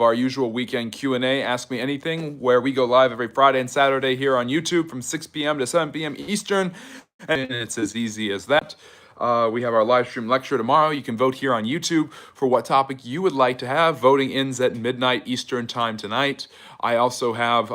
our usual weekend Q&A, Ask Me Anything, where we go live every Friday and Saturday here on YouTube from 6 p.m. to 7 p.m. Eastern, and it's as easy as that. We have our live stream lecture tomorrow. You can vote here on YouTube for what topic you would like to have. Voting ends at midnight Eastern time tonight. I also have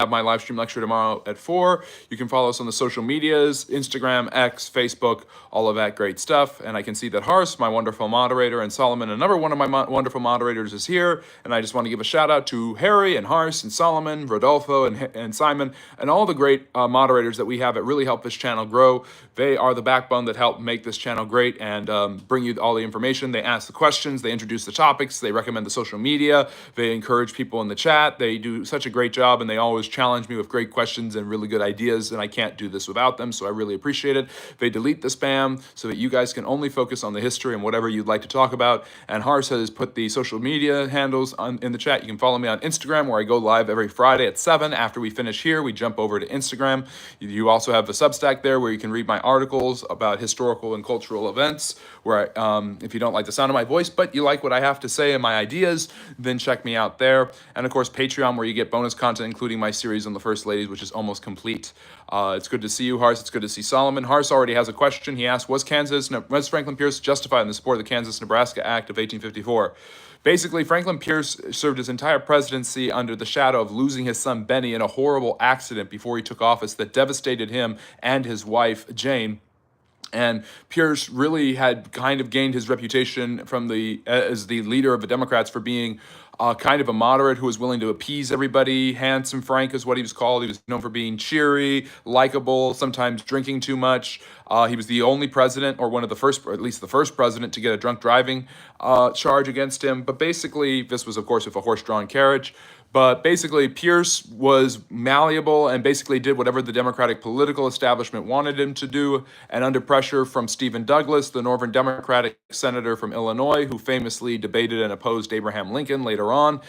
my live stream lecture tomorrow at 4. You can follow us on the social medias, Instagram, X, Facebook, all of that great stuff. And I can see that Hars, my wonderful moderator, and Solomon, another one of my wonderful moderators, is here. And I just want to give a shout out to Harry and Hars and Solomon, Rodolfo and Simon, and all the great moderators that we have that really help this channel grow. They are the backbone that help make this channel great and bring you all the information. They ask the questions, they introduce the topics, they recommend the social media, they encourage people in the chat. They do such a great job, and they always challenge me with great questions and really good ideas, and I can't do this without them, so I really appreciate it. They delete the spam so that you guys can only focus on the history and whatever you'd like to talk about. And Hars has put the social media handles in the chat. You can follow me on Instagram, where I go live every Friday at 7. After we finish here, we jump over to Instagram. You also have the Substack there, where you can read my articles about historical and cultural events, where if you don't like the sound of my voice, but you like what I have to say and my ideas, then check me out there. And of course, Patreon, where you get bonus content, including my series on the First Ladies, which is almost complete. It's good to see you, Hars. It's good to see Solomon. Hars already has a question. He asked, was Franklin Pierce justified in the support of the Kansas-Nebraska Act of 1854? Basically, Franklin Pierce served his entire presidency under the shadow of losing his son Benny in a horrible accident before he took office that devastated him and his wife, Jane. And Pierce really had kind of gained his reputation as the leader of the Democrats for being kind of a moderate who was willing to appease everybody. Handsome Frank is what he was called. He was known for being cheery, likable, sometimes drinking too much. He was the only president, or one of the first, or at least the first president, to get a drunk driving charge against him. But basically, this was, of course, with a horse-drawn carriage. But basically, Pierce was malleable and basically did whatever the Democratic political establishment wanted him to do. And under pressure from Stephen Douglas, the Northern Democratic senator from Illinois, who famously debated and opposed Abraham Lincoln later on,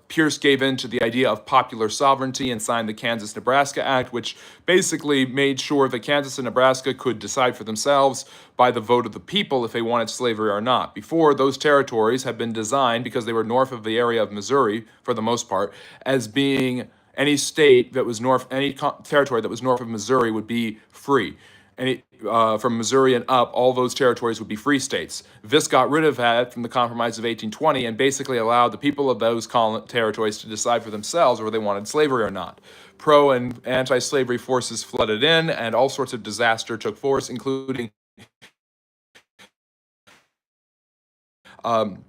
Pierce gave in to the idea of popular sovereignty and signed the Kansas-Nebraska Act, which basically made sure that Kansas and Nebraska could decide for themselves by the vote of the people if they wanted slavery or not. Before, those territories had been designed, because they were north of the area of Missouri, for the most part, as being any state that was any territory that was north of Missouri would be free. From Missouri and up, all those territories would be free states. This got rid of that from the Compromise of 1820 and basically allowed the people of those territories to decide for themselves whether they wanted slavery or not. Pro and anti-slavery forces flooded in, and all sorts of disaster took force, including kind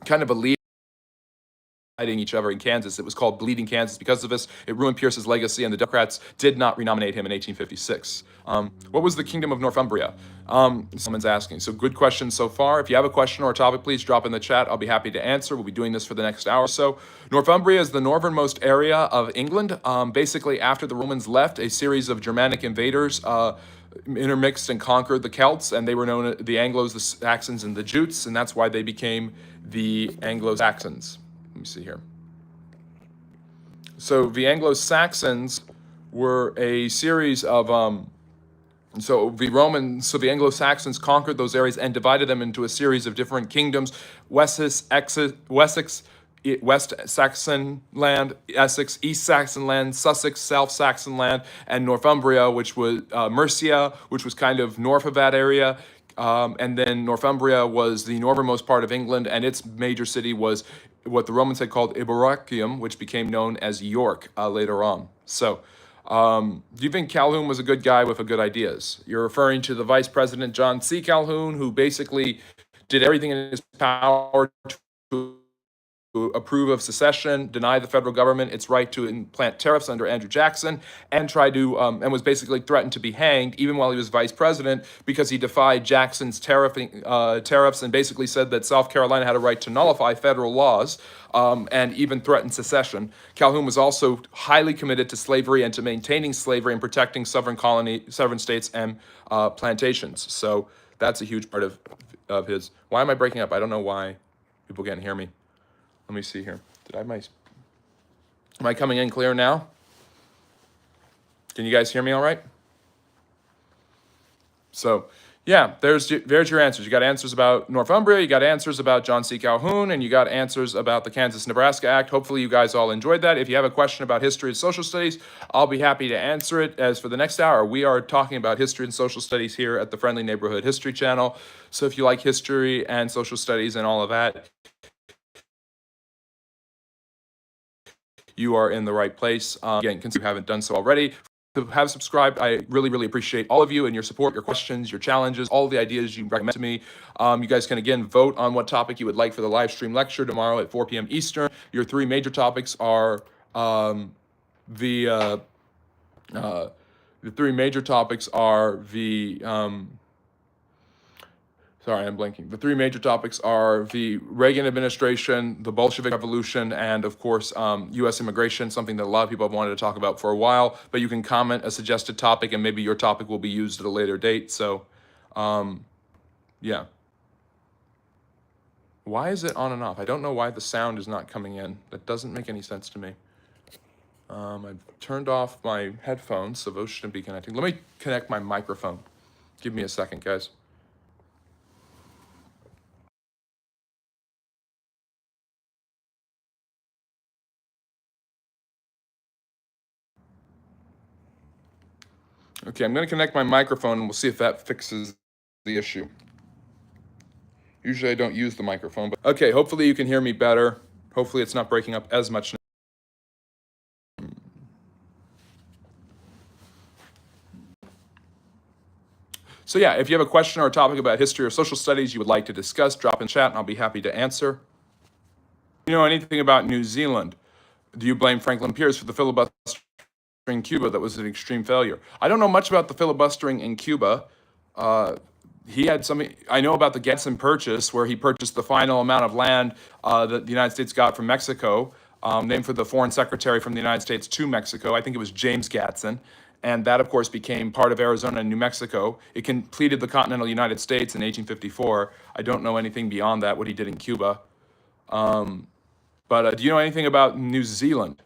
of a lead fighting each other in Kansas. It was called Bleeding Kansas because of this. It ruined Pierce's legacy, and the Democrats did not renominate him in 1856. What was the Kingdom of Northumbria? Someone's asking. So good question so far. If you have a question or a topic, please drop in the chat. I'll be happy to answer. We'll be doing this for the next hour or so. Northumbria is the northernmost area of England. Basically, after the Romans left, a series of Germanic invaders intermixed and conquered the Celts, and they were known as the Anglos, the Saxons, and the Jutes, and that's why they became the Anglo-Saxons. Let me see here. So the Anglo-Saxons were a series of the Anglo-Saxons conquered those areas and divided them into a series of different kingdoms: Wessex, West Saxon land, Essex, East Saxon land, Sussex, South Saxon land, and Northumbria, which was Mercia, which was kind of north of that area. And then Northumbria was the northernmost part of England, and its major city was what the Romans had called Ibericium, which became known as York later on. So, do you think Calhoun was a good guy with good ideas? You're referring to the Vice President John C. Calhoun, who basically did everything in his power to approve of secession, deny the federal government its right to implant tariffs under Andrew Jackson, and tried to and was basically threatened to be hanged even while he was vice president because he defied Jackson's tariffs and basically said that South Carolina had a right to nullify federal laws and even threatened secession. Calhoun was also highly committed to slavery and to maintaining slavery and protecting sovereign states and plantations. So that's a huge part of his. Why am I breaking up? I don't know why people can't hear me. Let me see here. Am I coming in clear now? Can you guys hear me all right? So Yeah, there's your answers. You got answers about Northumbria, you got answers about John C. Calhoun, and you got answers about the Kansas-Nebraska Act. Hopefully you guys all enjoyed that. If you have a question about history and social studies, I'll be happy to answer it. As for the next hour, we are talking about history and social studies here at the Friendly Neighborhood History Channel. So if you like history and social studies and all of that, you are in the right place. Again, if you haven't done so already, to have subscribed, I really, really appreciate all of you and your support, your questions, your challenges, all the ideas you recommend to me. You guys can again vote on what topic you would like for the live stream lecture tomorrow at 4 p.m. Eastern. Your three major topics are the three major topics are sorry, I'm blanking. The three major topics are the Reagan administration, the Bolshevik Revolution, and of course, U.S. immigration, something that a lot of people have wanted to talk about for a while. But you can comment a suggested topic, and maybe your topic will be used at a later date. So, yeah. Why is it on and off? I don't know why the sound is not coming in. That doesn't make any sense to me. I've turned off my headphones, so those shouldn't be connecting. Let me connect my microphone. Give me a second, guys. Okay, I'm going to connect my microphone and we'll see if that fixes the issue. Usually I don't use the microphone, but okay, hopefully you can hear me better. Hopefully it's not breaking up as much. So yeah, if you have a question or a topic about history or social studies you would like to discuss, drop in chat and I'll be happy to answer. You know anything about New Zealand? Do you blame Franklin Pierce for the filibustering in Cuba that was an extreme failure? I don't know much about the filibustering in Cuba. He had something, I know about the Gadsden Purchase, where he purchased the final amount of land that the United States got from Mexico, named for the foreign secretary from the United States to Mexico. I think it was James Gadsden. And that, of course, became part of Arizona and New Mexico. It completed the continental United States in 1854. I don't know anything beyond that, what he did in Cuba. But do you know anything about New Zealand?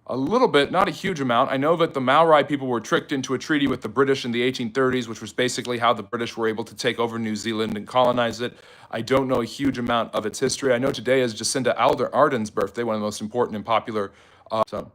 A little bit, not a huge amount. I know that the Maori people were tricked into a treaty with the British in the 1830s, which was basically how the British were able to take over New Zealand and colonize it. I don't know a huge amount of its history. I know today is Jacinda Ardern's birthday, one of the most important and popular. So,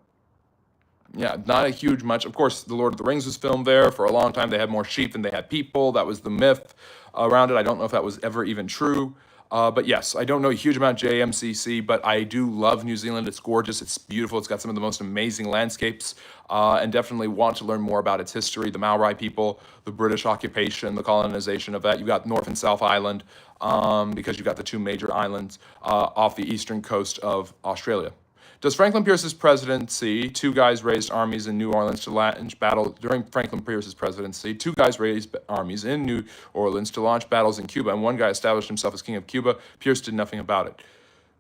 yeah, not a huge much. Of course, The Lord of the Rings was filmed there. For a long time, they had more sheep than they had people. That was the myth around it. I don't know if that was ever even true. But yes, I don't know a huge amount of JMCC, but I do love New Zealand. It's gorgeous. It's beautiful. It's got some of the most amazing landscapes, and definitely want to learn more about its history, the Maori people, the British occupation, the colonization of that. You've got North and South Island, because you've got the two major islands off the eastern coast of Australia. Does Franklin Pierce's presidency, two guys raised armies in New Orleans to launch battle during Franklin Pierce's presidency, two guys raised armies in New Orleans to launch battles in Cuba, and one guy established himself as king of Cuba. Pierce did nothing about it.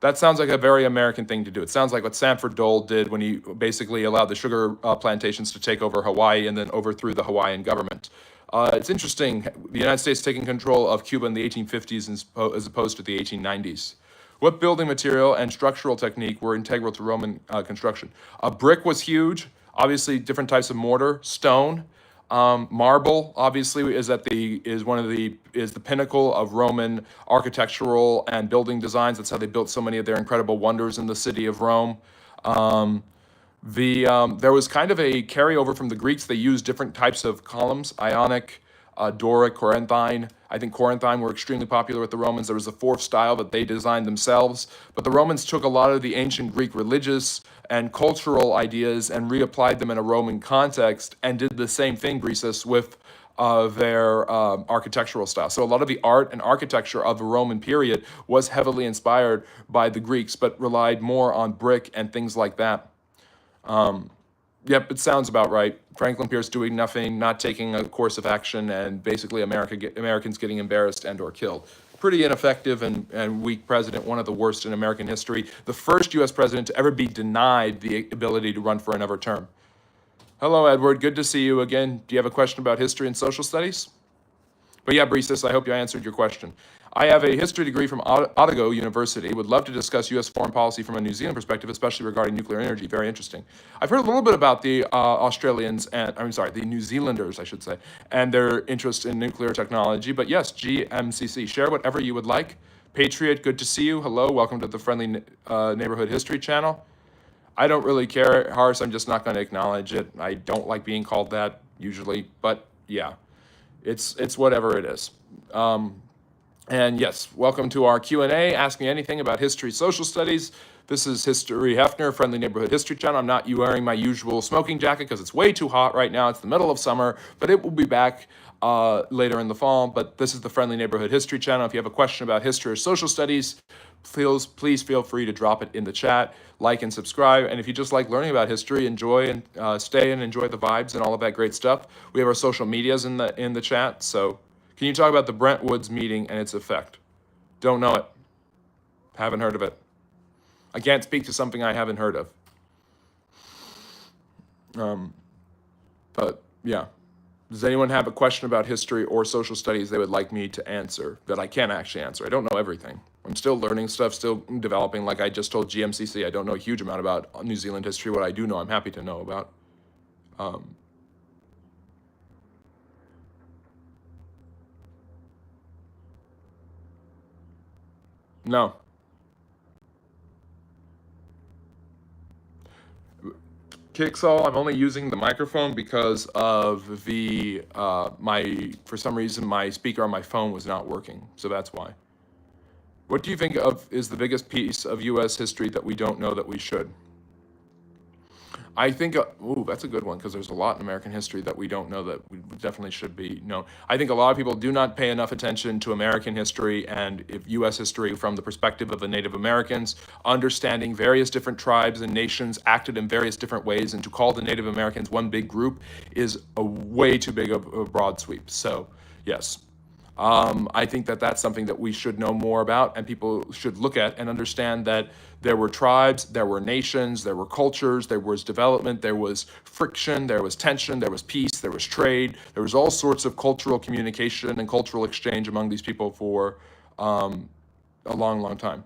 That sounds like a very American thing to do. It sounds like what Sanford Dole did when he basically allowed the sugar plantations to take over Hawaii and then overthrew the Hawaiian government. It's interesting, the United States taking control of Cuba in the 1850s as opposed to the 1890s. What building material and structural technique were integral to Roman construction? Brick was huge. Obviously, different types of mortar, stone, marble. Obviously, is the pinnacle of Roman architectural and building designs. That's how they built so many of their incredible wonders in the city of Rome. There was kind of a carryover from the Greeks. They used different types of columns: Ionic, Doric, Corinthine. I think Corinthine were extremely popular with the Romans. There was a fourth style that they designed themselves. But the Romans took a lot of the ancient Greek religious and cultural ideas and reapplied them in a Roman context and did the same thing, Greasus, with their architectural style. So a lot of the art and architecture of the Roman period was heavily inspired by the Greeks, but relied more on brick and things like that. Yep, it sounds about right. Franklin Pierce doing nothing, not taking a course of action, and basically Americans getting embarrassed and or killed. Pretty ineffective and weak president, one of the worst in American history. The first U.S. president to ever be denied the ability to run for another term. Hello, Edward. Good to see you again. Do you have a question about history and social studies? But yeah, Breesis, I hope I answered your question. I have a history degree from Otago University. Would love to discuss U.S. foreign policy from a New Zealand perspective, especially regarding nuclear energy. Very interesting. I've heard a little bit about the Australians and the New Zealanders, I should say, and their interest in nuclear technology. But yes, GMCC. Share whatever you would like. Patriot, good to see you. Hello, welcome to the Friendly Neighborhood History channel. I don't really care, Harsh. I'm just not going to acknowledge it. I don't like being called that usually, but yeah, it's whatever it is. And yes, welcome to our Q&A. Ask me anything about history, social studies. This is History Hefner, Friendly Neighborhood History channel. I'm not wearing my usual smoking jacket because it's way too hot right now. It's the middle of summer, but it will be back later in the fall. But this is the Friendly Neighborhood History channel. If you have a question about history or social studies, please feel free to drop it in the chat, like and subscribe. And if you just like learning about history, enjoy and stay and enjoy the vibes and all of that great stuff. We have our social medias in the chat. So can you talk about the Brentwoods meeting and its effect? Don't know it. Haven't heard of it. I can't speak to something I haven't heard of. But yeah. Does anyone have a question about history or social studies they would like me to answer that I can't actually answer? I don't know everything. I'm still learning stuff, still developing. Like I just told GMCC, I don't know a huge amount about New Zealand history. What I do know, I'm happy to know about. No. Kicksall, I'm only using the microphone because of the for some reason my speaker on my phone was not working, so that's why. What do you think of is the biggest piece of U.S. history that we don't know that we should? I think, ooh, that's a good one because there's a lot in American history that we don't know that we definitely should be known. I think a lot of people do not pay enough attention to American history and U.S. history from the perspective of the Native Americans, understanding various different tribes and nations acted in various different ways, and to call the Native Americans one big group is a way too big of a broad sweep. So, yes. I think that that's something that we should know more about, and people should look at and understand that there were tribes, there were nations, there were cultures, there was development, there was friction, there was tension, there was peace, there was trade, there was all sorts of cultural communication and cultural exchange among these people for a long time.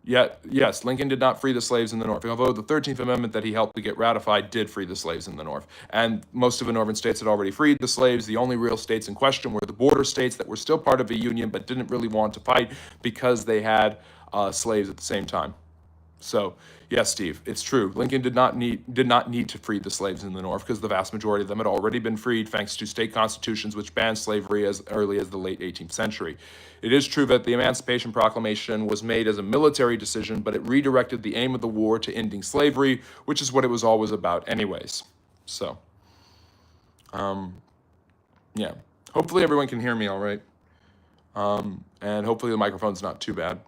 Yet, yes, Lincoln did not free the slaves in the North, although the 13th Amendment that he helped to get ratified did free the slaves in the North. And most of the northern states had already freed the slaves. The only real states in question were the border states that were still part of the Union but didn't really want to fight because they had slaves at the same time. So, yes, Steve, it's true. Lincoln did not need to free the slaves in the North because the vast majority of them had already been freed thanks to state constitutions which banned slavery as early as the late 18th century. It is true that the Emancipation Proclamation was made as a military decision, but it redirected the aim of the war to ending slavery, which is what it was always about anyways. So, yeah. Hopefully everyone can hear me all right. And hopefully the microphone's not too bad.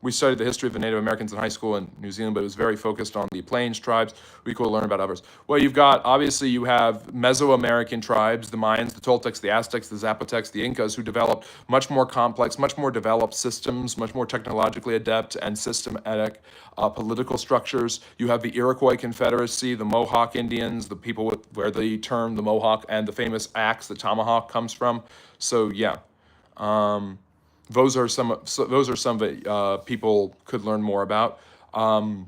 We studied the history of the Native Americans in high school in New Zealand, but it was very focused on the Plains tribes. We could learn about others. Well, you have Mesoamerican tribes, the Mayans, the Toltecs, the Aztecs, the Zapotecs, the Incas, who developed much more complex, much more developed systems, much more technologically adept and systematic political structures. You have the Iroquois Confederacy, the Mohawk Indians, the people where the term the Mohawk and the famous axe, the tomahawk, comes from. So yeah. Those are some that people could learn more about. The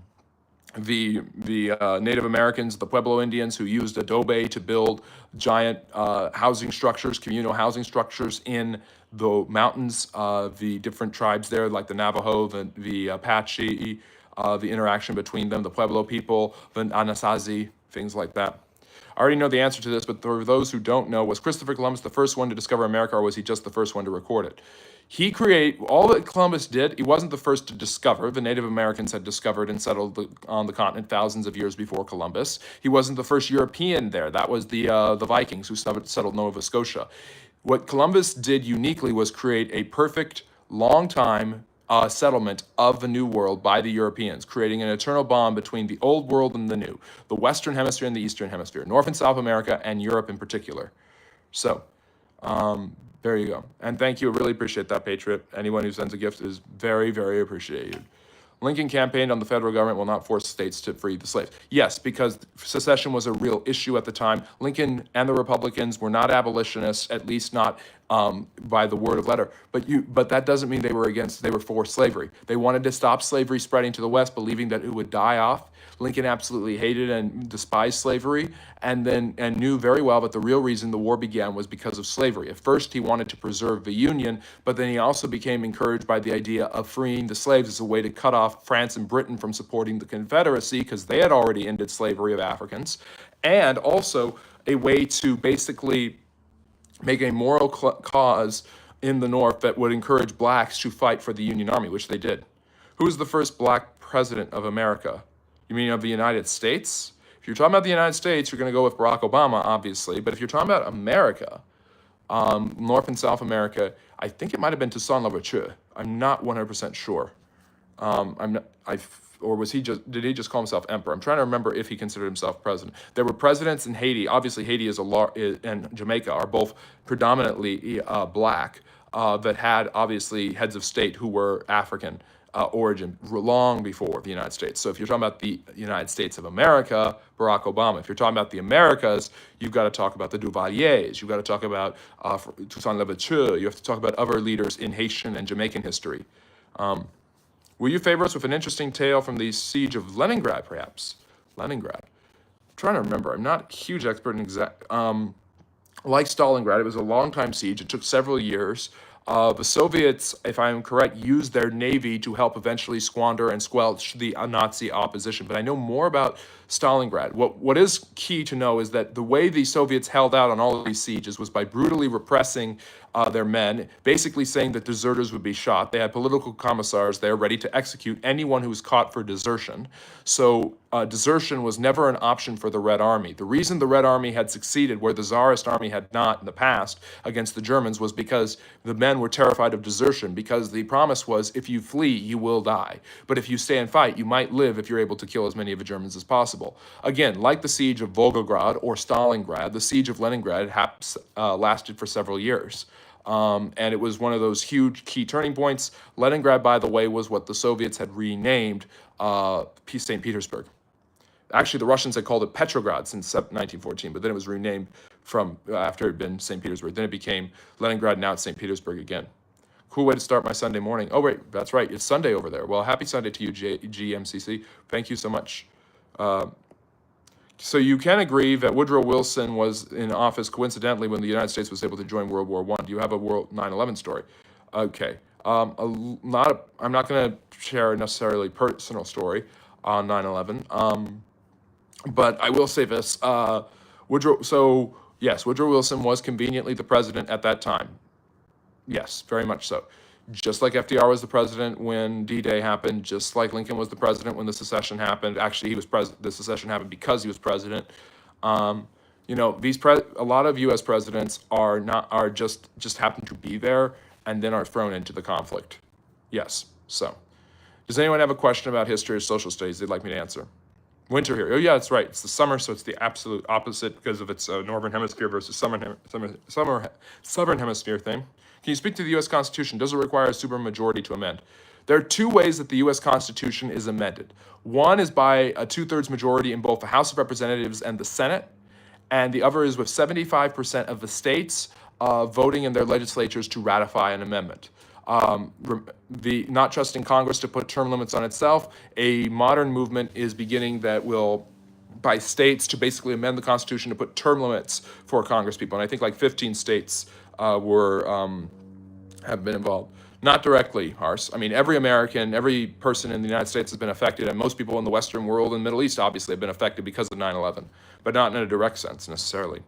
Native Americans, the Pueblo Indians, who used adobe to build giant housing structures, communal housing structures in the mountains. The different tribes there, like the Navajo, the Apache, the interaction between them, the Pueblo people, the Anasazi, things like that. I already know the answer to this, but for those who don't know, was Christopher Columbus the first one to discover America, or was he just the first one to record it? All that Columbus did, he wasn't the first to discover. The Native Americans had discovered and settled on the continent thousands of years before Columbus. He wasn't the first European there. That was the Vikings who settled Nova Scotia. What Columbus did uniquely was create a perfect, long-time settlement of the New World by the Europeans, creating an eternal bond between the Old World and the New, the Western Hemisphere and the Eastern Hemisphere, North and South America, and Europe in particular. So, there you go. And thank you. I really appreciate that, Patriot. Anyone who sends a gift is very, very appreciated. Lincoln campaigned on the federal government will not force states to free the slaves. Yes, because secession was a real issue at the time. Lincoln and the Republicans were not abolitionists, at least not by the word of letter. But that doesn't mean they were for slavery. They wanted to stop slavery spreading to the West, believing that it would die off. Lincoln absolutely hated and despised slavery, and knew very well that the real reason the war began was because of slavery. At first, he wanted to preserve the Union, but then he also became encouraged by the idea of freeing the slaves as a way to cut off France and Britain from supporting the Confederacy, because they had already ended slavery of Africans, and also a way to basically make a moral cause in the North that would encourage blacks to fight for the Union Army, which they did. Who was the first black president of America? You mean of the United States? If you're talking about the United States, you're going to go with Barack Obama, obviously. But if you're talking about America, North and South America, I think it might have been Toussaint Louverture. I'm not 100% sure. Or did he just call himself emperor? I'm trying to remember if he considered himself president. There were presidents in Haiti. Obviously, Haiti and Jamaica are both predominantly black, that had obviously heads of state who were African origin long before the United States. So if you're talking about the United States of America, Barack Obama. If you're talking about the Americas, you've got to talk about the Duvaliers. You've got to talk about Toussaint Louverture. You have to talk about other leaders in Haitian and Jamaican history. Will you favor us with an interesting tale from the siege of Leningrad, perhaps? Leningrad. I'm trying to remember. I'm not a huge expert in exact. Like Stalingrad, it was a long-time siege. It took several years. The Soviets, if I'm correct, used their navy to help eventually squander and squelch the Nazi opposition. But I know more about Stalingrad. What is key to know is that the way the Soviets held out on all of these sieges was by brutally repressing their men, basically saying that deserters would be shot. They had political commissars there ready to execute anyone who was caught for desertion. So desertion was never an option for the Red Army. The reason the Red Army had succeeded where the Tsarist army had not in the past against the Germans was because the men were terrified of desertion, because the promise was if you flee, you will die. But if you stay and fight, you might live if you're able to kill as many of the Germans as possible. Again, like the siege of Volgograd or Stalingrad, the siege of Leningrad lasted for several years. And it was one of those huge key turning points. Leningrad, by the way, was what the Soviets had renamed St. Petersburg. Actually, the Russians had called it Petrograd since 1914, but then it was renamed from after it had been St. Petersburg. Then it became Leningrad, now it's St. Petersburg again. Cool way to start my Sunday morning. Oh, wait, that's right. It's Sunday over there. Well, happy Sunday to you, GMCC. Thank you so much. So you can agree that Woodrow Wilson was in office coincidentally when the United States was able to join World War I. Do you have a 9/11 story? Okay. I'm not going to share a necessarily personal story on 9/11. But I will say this. Woodrow Wilson was conveniently the president at that time. Yes, very much so. Just like FDR was the president when D-Day happened, just like Lincoln was the president when the secession happened. Actually, he was the secession happened because he was president. A lot of U.S. presidents are just happen to be there and then are thrown into the conflict. Yes. So, does anyone have a question about history or social studies they'd like me to answer? Winter here. Oh yeah, that's right. It's the summer, so it's the absolute opposite because of its northern hemisphere versus southern hemisphere thing. Can you speak to the U.S. Constitution? Does it require a supermajority to amend? There are two ways that the U.S. Constitution is amended. One is by a 2/3 majority in both the House of Representatives and the Senate, and the other is with 75% of the states voting in their legislatures to ratify an amendment. Not trusting Congress to put term limits on itself, a modern movement is beginning that will, by states, to basically amend the Constitution to put term limits for Congress people. And I think like 15 states have been involved. Not directly, Hars. I mean, every American, every person in the United States has been affected, and most people in the Western world and Middle East obviously have been affected because of 9/11, but not in a direct sense necessarily.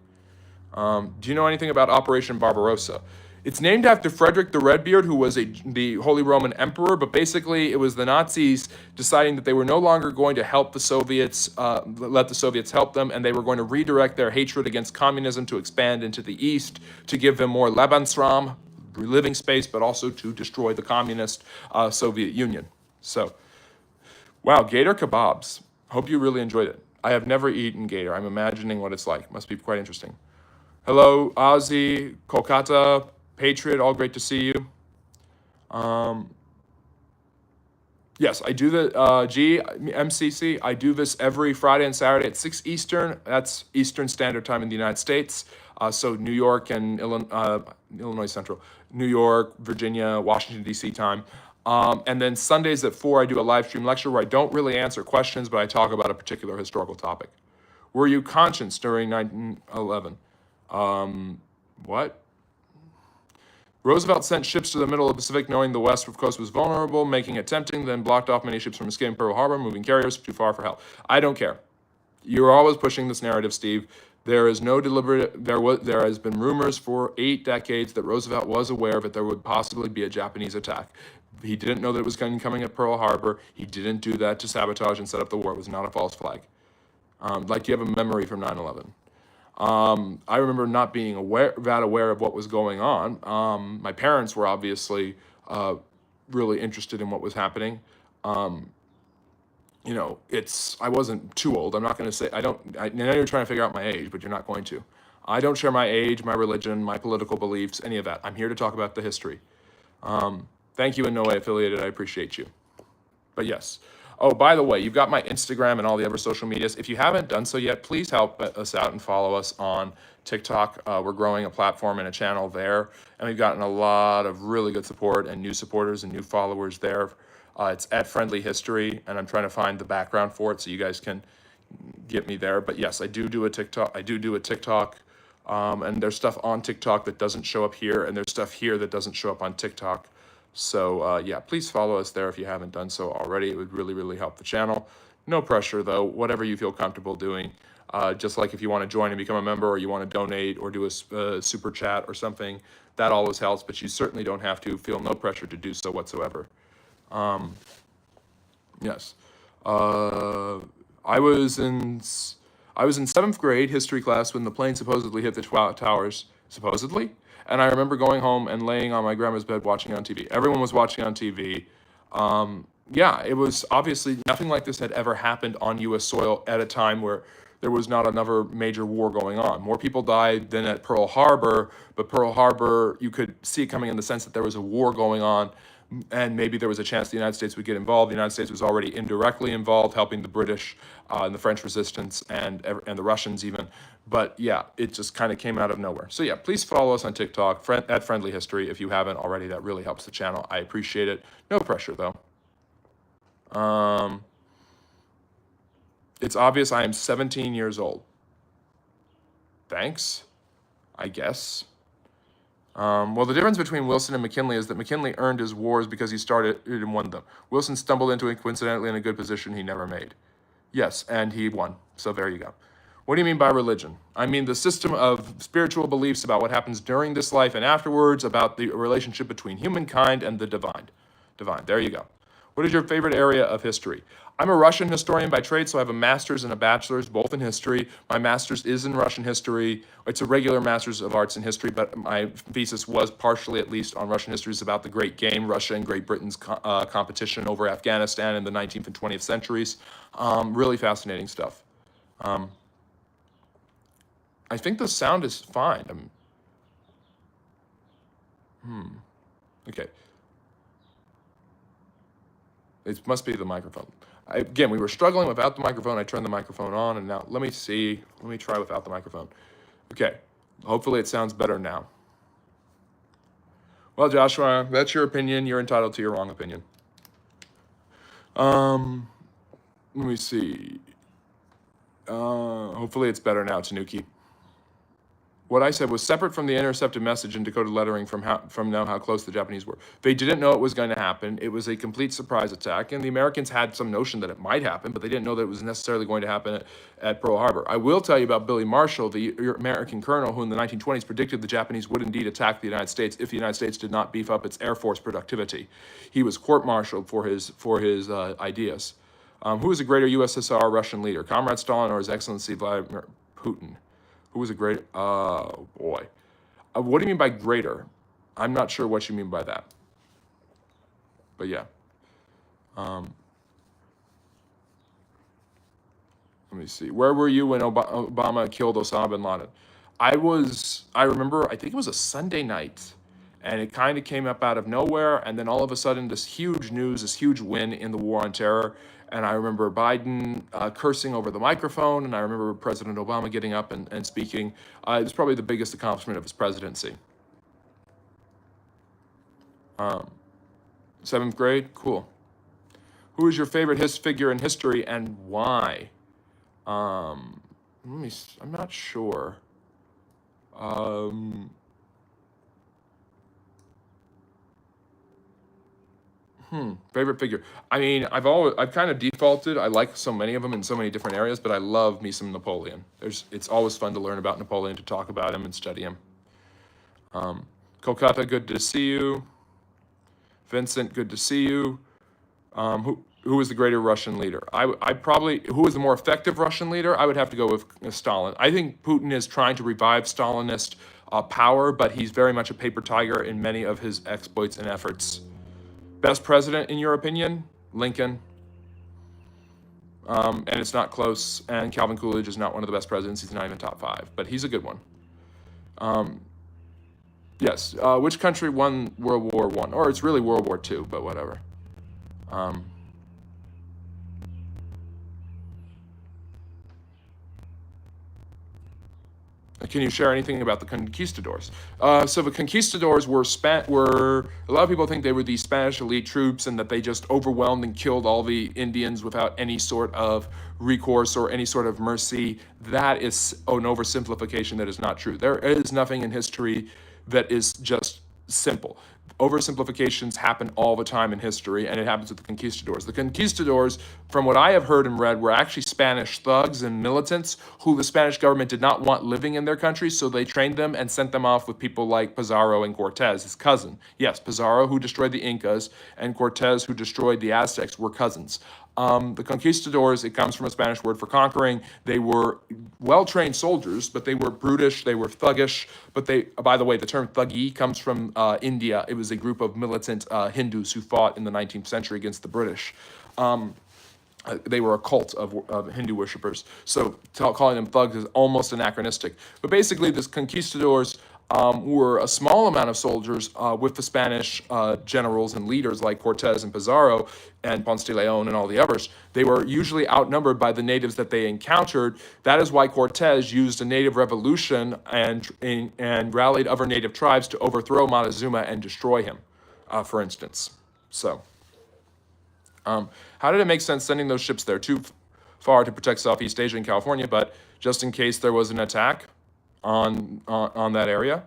Do you know anything about Operation Barbarossa? It's named after Frederick the Redbeard, who was the Holy Roman Emperor, but basically it was the Nazis deciding that they were no longer going to help the Soviets, let the Soviets help them, and they were going to redirect their hatred against communism to expand into the East, to give them more Lebensraum, living space, but also to destroy the communist Soviet Union. So, wow, gator kebabs. Hope you really enjoyed it. I have never eaten gator. I'm imagining what it's like. Must be quite interesting. Hello, Ozzy, Kolkata, Patriot, all great to see you. Yes, I do the GMCC. I do this every Friday and Saturday at 6 Eastern. That's Eastern Standard Time in the United States. So New York and Illinois Central, New York, Virginia, Washington, D.C. time. And then Sundays at 4, I do a live stream lecture where I don't really answer questions, but I talk about a particular historical topic. Were you conscious during 1911? What? Roosevelt sent ships to the middle of the Pacific knowing the West coast was vulnerable, making it tempting, then blocked off many ships from escaping Pearl Harbor, moving carriers too far for help. I don't care. You're always pushing this narrative, Steve. There is no deliberate, there has been rumors for 8 decades that Roosevelt was aware that there would possibly be a Japanese attack. He didn't know that it was coming at Pearl Harbor. He didn't do that to sabotage and set up the war. It was not a false flag. Like you have a memory from 9/11. I remember not being that aware of what was going on. My parents were obviously really interested in what was happening. I wasn't too old. I'm not going to say, I know you're trying to figure out my age, but you're not going to. I don't share my age, my religion, my political beliefs, any of that. I'm here to talk about the history. Thank you, in no way affiliated. I appreciate you. But yes. Oh, by the way, you've got my Instagram and all the other social medias. If you haven't done so yet, please help us out and follow us on TikTok. We're growing a platform and a channel there, and we've gotten a lot of really good support and new supporters and new followers there. It's at Friendly History, and I'm trying to find the background for it so you guys can get me there. But yes, I do a TikTok. And there's stuff on TikTok that doesn't show up here, and there's stuff here that doesn't show up on TikTok. So yeah, please follow us there if you haven't done so already. It would really, really help the channel. No pressure though, whatever you feel comfortable doing. Just like if you want to join and become a member, or you want to donate or do a super chat or something, that always helps, but you certainly don't have to. Feel no pressure to do so whatsoever. Yes. I was in 7th grade history class when the plane supposedly hit the towers, supposedly. And I remember going home and laying on my grandma's bed watching on TV. Everyone was watching on TV. Yeah, it was obviously nothing like this had ever happened on U.S. soil at a time where there was not another major war going on. More people died than at Pearl Harbor, but Pearl Harbor, you could see it coming in the sense that there was a war going on, and maybe there was a chance the United States would get involved. The United States was already indirectly involved, helping the British and the French resistance and the Russians even. But yeah, it just kind of came out of nowhere. So yeah, please follow us on TikTok, at Friendly History, if you haven't already. That really helps the channel. I appreciate it. No pressure, though. It's obvious I am 17 years old. Thanks, I guess. Well, the difference between Wilson and McKinley is that McKinley earned his wars because he started and won them. Wilson stumbled into it coincidentally in a good position he never made. Yes, and he won. So there you go. What do you mean by religion? I mean the system of spiritual beliefs about what happens during this life and afterwards, about the relationship between humankind and the divine. There you go. What is your favorite area of history? I'm a Russian historian by trade, so I have a master's and a bachelor's, both in history. My master's is in Russian history. It's a regular master's of arts in history, but my thesis was partially, at least, on Russian history. It's about the Great Game, Russia and Great Britain's competition over Afghanistan in the 19th and 20th centuries. Really fascinating stuff. I think the sound is fine. Okay. It must be the microphone. Again, we were struggling without the microphone. I turned the microphone on, and now let me see. Let me try without the microphone. Okay. Hopefully it sounds better now. Well, Joshua, that's your opinion. You're entitled to your wrong opinion. Let me see. Hopefully it's better now, Tanuki. What I said was separate from the intercepted message and decoded lettering from how close the Japanese were. They didn't know it was going to happen. It was a complete surprise attack, and the Americans had some notion that it might happen, but they didn't know that it was necessarily going to happen at Pearl Harbor. I will tell you about Billy Marshall, the American colonel who in the 1920s predicted the Japanese would indeed attack the United States if the United States did not beef up its Air Force productivity. He was court-martialed for his ideas. Who was a greater USSR Russian leader, Comrade Stalin or His Excellency Vladimir Putin? Who was a great, oh boy. What do you mean by greater? I'm not sure what you mean by that. But yeah. Let me see. Where were you when Obama killed Osama bin Laden? I remember, I think it was a Sunday night. And it kind of came up out of nowhere. And then all of a sudden, this huge news, this huge win in the war on terror. And I remember Biden cursing over the microphone. And I remember President Obama getting up and speaking. It was probably the biggest accomplishment of his presidency. 7th grade? Cool. Who is your favorite figure in history and why? I'm not sure. Favorite figure. I mean, I've kind of defaulted. I like so many of them in so many different areas, but I love me some Napoleon. It's always fun to learn about Napoleon, to talk about him and study him. Kolkata, good to see you. Vincent, good to see you. Who was the greater Russian leader? Who was the more effective Russian leader? I would have to go with Stalin. I think Putin is trying to revive Stalinist power, but he's very much a paper tiger in many of his exploits and efforts. Best president, in your opinion? Lincoln. And it's not close. And Calvin Coolidge is not one of the best presidents. He's not even top 5, but he's a good one. Yes. Which country won World War I? Or it's really World War II, but whatever. Can you share anything about the conquistadors? So the conquistadors were a lot of people think they were the Spanish elite troops and that they just overwhelmed and killed all the Indians without any sort of recourse or any sort of mercy. That is an oversimplification. That is not true. There is nothing in history that is just simple. Oversimplifications happen all the time in history, and it happens with the conquistadors. The conquistadors, from what I have heard and read, were actually Spanish thugs and militants who the Spanish government did not want living in their country, so they trained them and sent them off with people like Pizarro and Cortez, his cousin. Yes, Pizarro, who destroyed the Incas, and Cortez, who destroyed the Aztecs, were cousins. The conquistadors, it comes from a Spanish word for conquering. They were well-trained soldiers, but they were brutish, they were thuggish. But by the way, the term thuggy comes from India. It was a group of militant Hindus who fought in the 19th century against the British. They were a cult of Hindu worshippers. So calling them thugs is almost anachronistic. But basically, the conquistadors were a small amount of soldiers with the Spanish generals and leaders like Cortez and Pizarro and Ponce de Leon and all the others. They were usually outnumbered by the natives that they encountered. That is why Cortez used a native revolution and rallied other native tribes to overthrow Montezuma and destroy him, for instance. So, how did it make sense sending those ships there too far to protect Southeast Asia and California, but just in case there was an attack on that area?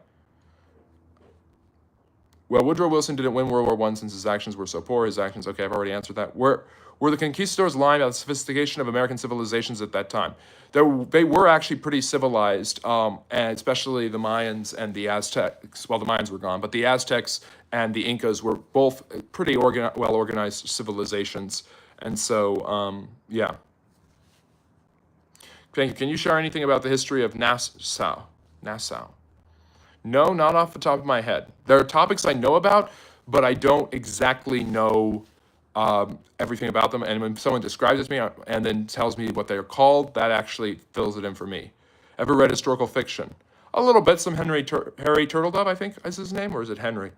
Well, Woodrow Wilson didn't win World War I since his actions were so poor. His actions, okay, I've already answered that. Were the conquistadors lying about the sophistication of American civilizations at that time? They were actually pretty civilized, and especially the Mayans and the Aztecs. Well, the Mayans were gone, but the Aztecs and the Incas were both pretty well-organized civilizations. And so, yeah. Thank you. Can you share anything about the history of Nassau? No, not off the top of my head. There are topics I know about, but I don't exactly know everything about them. And when someone describes it to me and then tells me what they're called, that actually fills it in for me. Ever read historical fiction? A little bit. Some Harry Turtledove, I think is his name, or is it Henry?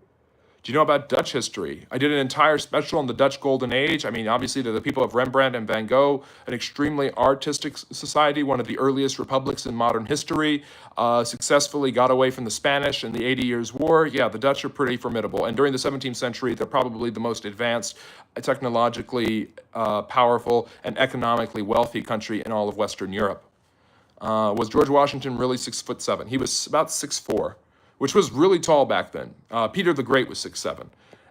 Do you know about Dutch history? I did an entire special on the Dutch Golden Age. I mean, obviously, they're the people of Rembrandt and Van Gogh, an extremely artistic society, one of the earliest republics in modern history, successfully got away from the Spanish in the 80 Years' War. Yeah, the Dutch are pretty formidable. And during the 17th century, they're probably the most advanced, technologically powerful, and economically wealthy country in all of Western Europe. Was George Washington really 6'7"? He was about 6'4". Which was really tall back then. Peter the Great was 6'7".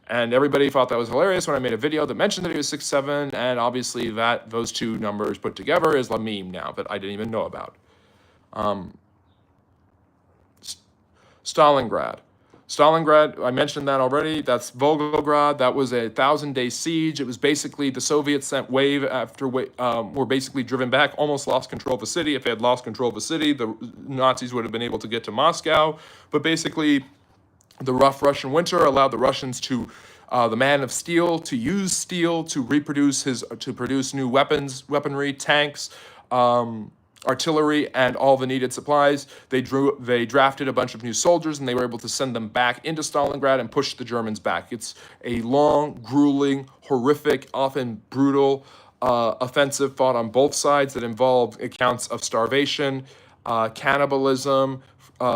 And everybody thought that was hilarious when I made a video that mentioned that he was 6'7", and obviously those two numbers put together is a meme now that I didn't even know about. Stalingrad, I mentioned that already. That's Volgograd. That was a 1,000-day siege. It was basically the Soviets sent wave after wave, were basically driven back, almost lost control of the city. If they had lost control of the city, the Nazis would have been able to get to Moscow. But basically, the rough Russian winter allowed the Russians to, the man of steel, to use steel to produce new weaponry, tanks, artillery and all the needed supplies. They drafted a bunch of new soldiers, and they were able to send them back into Stalingrad and push the Germans back. It's a long, grueling, horrific, often brutal offensive fought on both sides that involved accounts of starvation, cannibalism,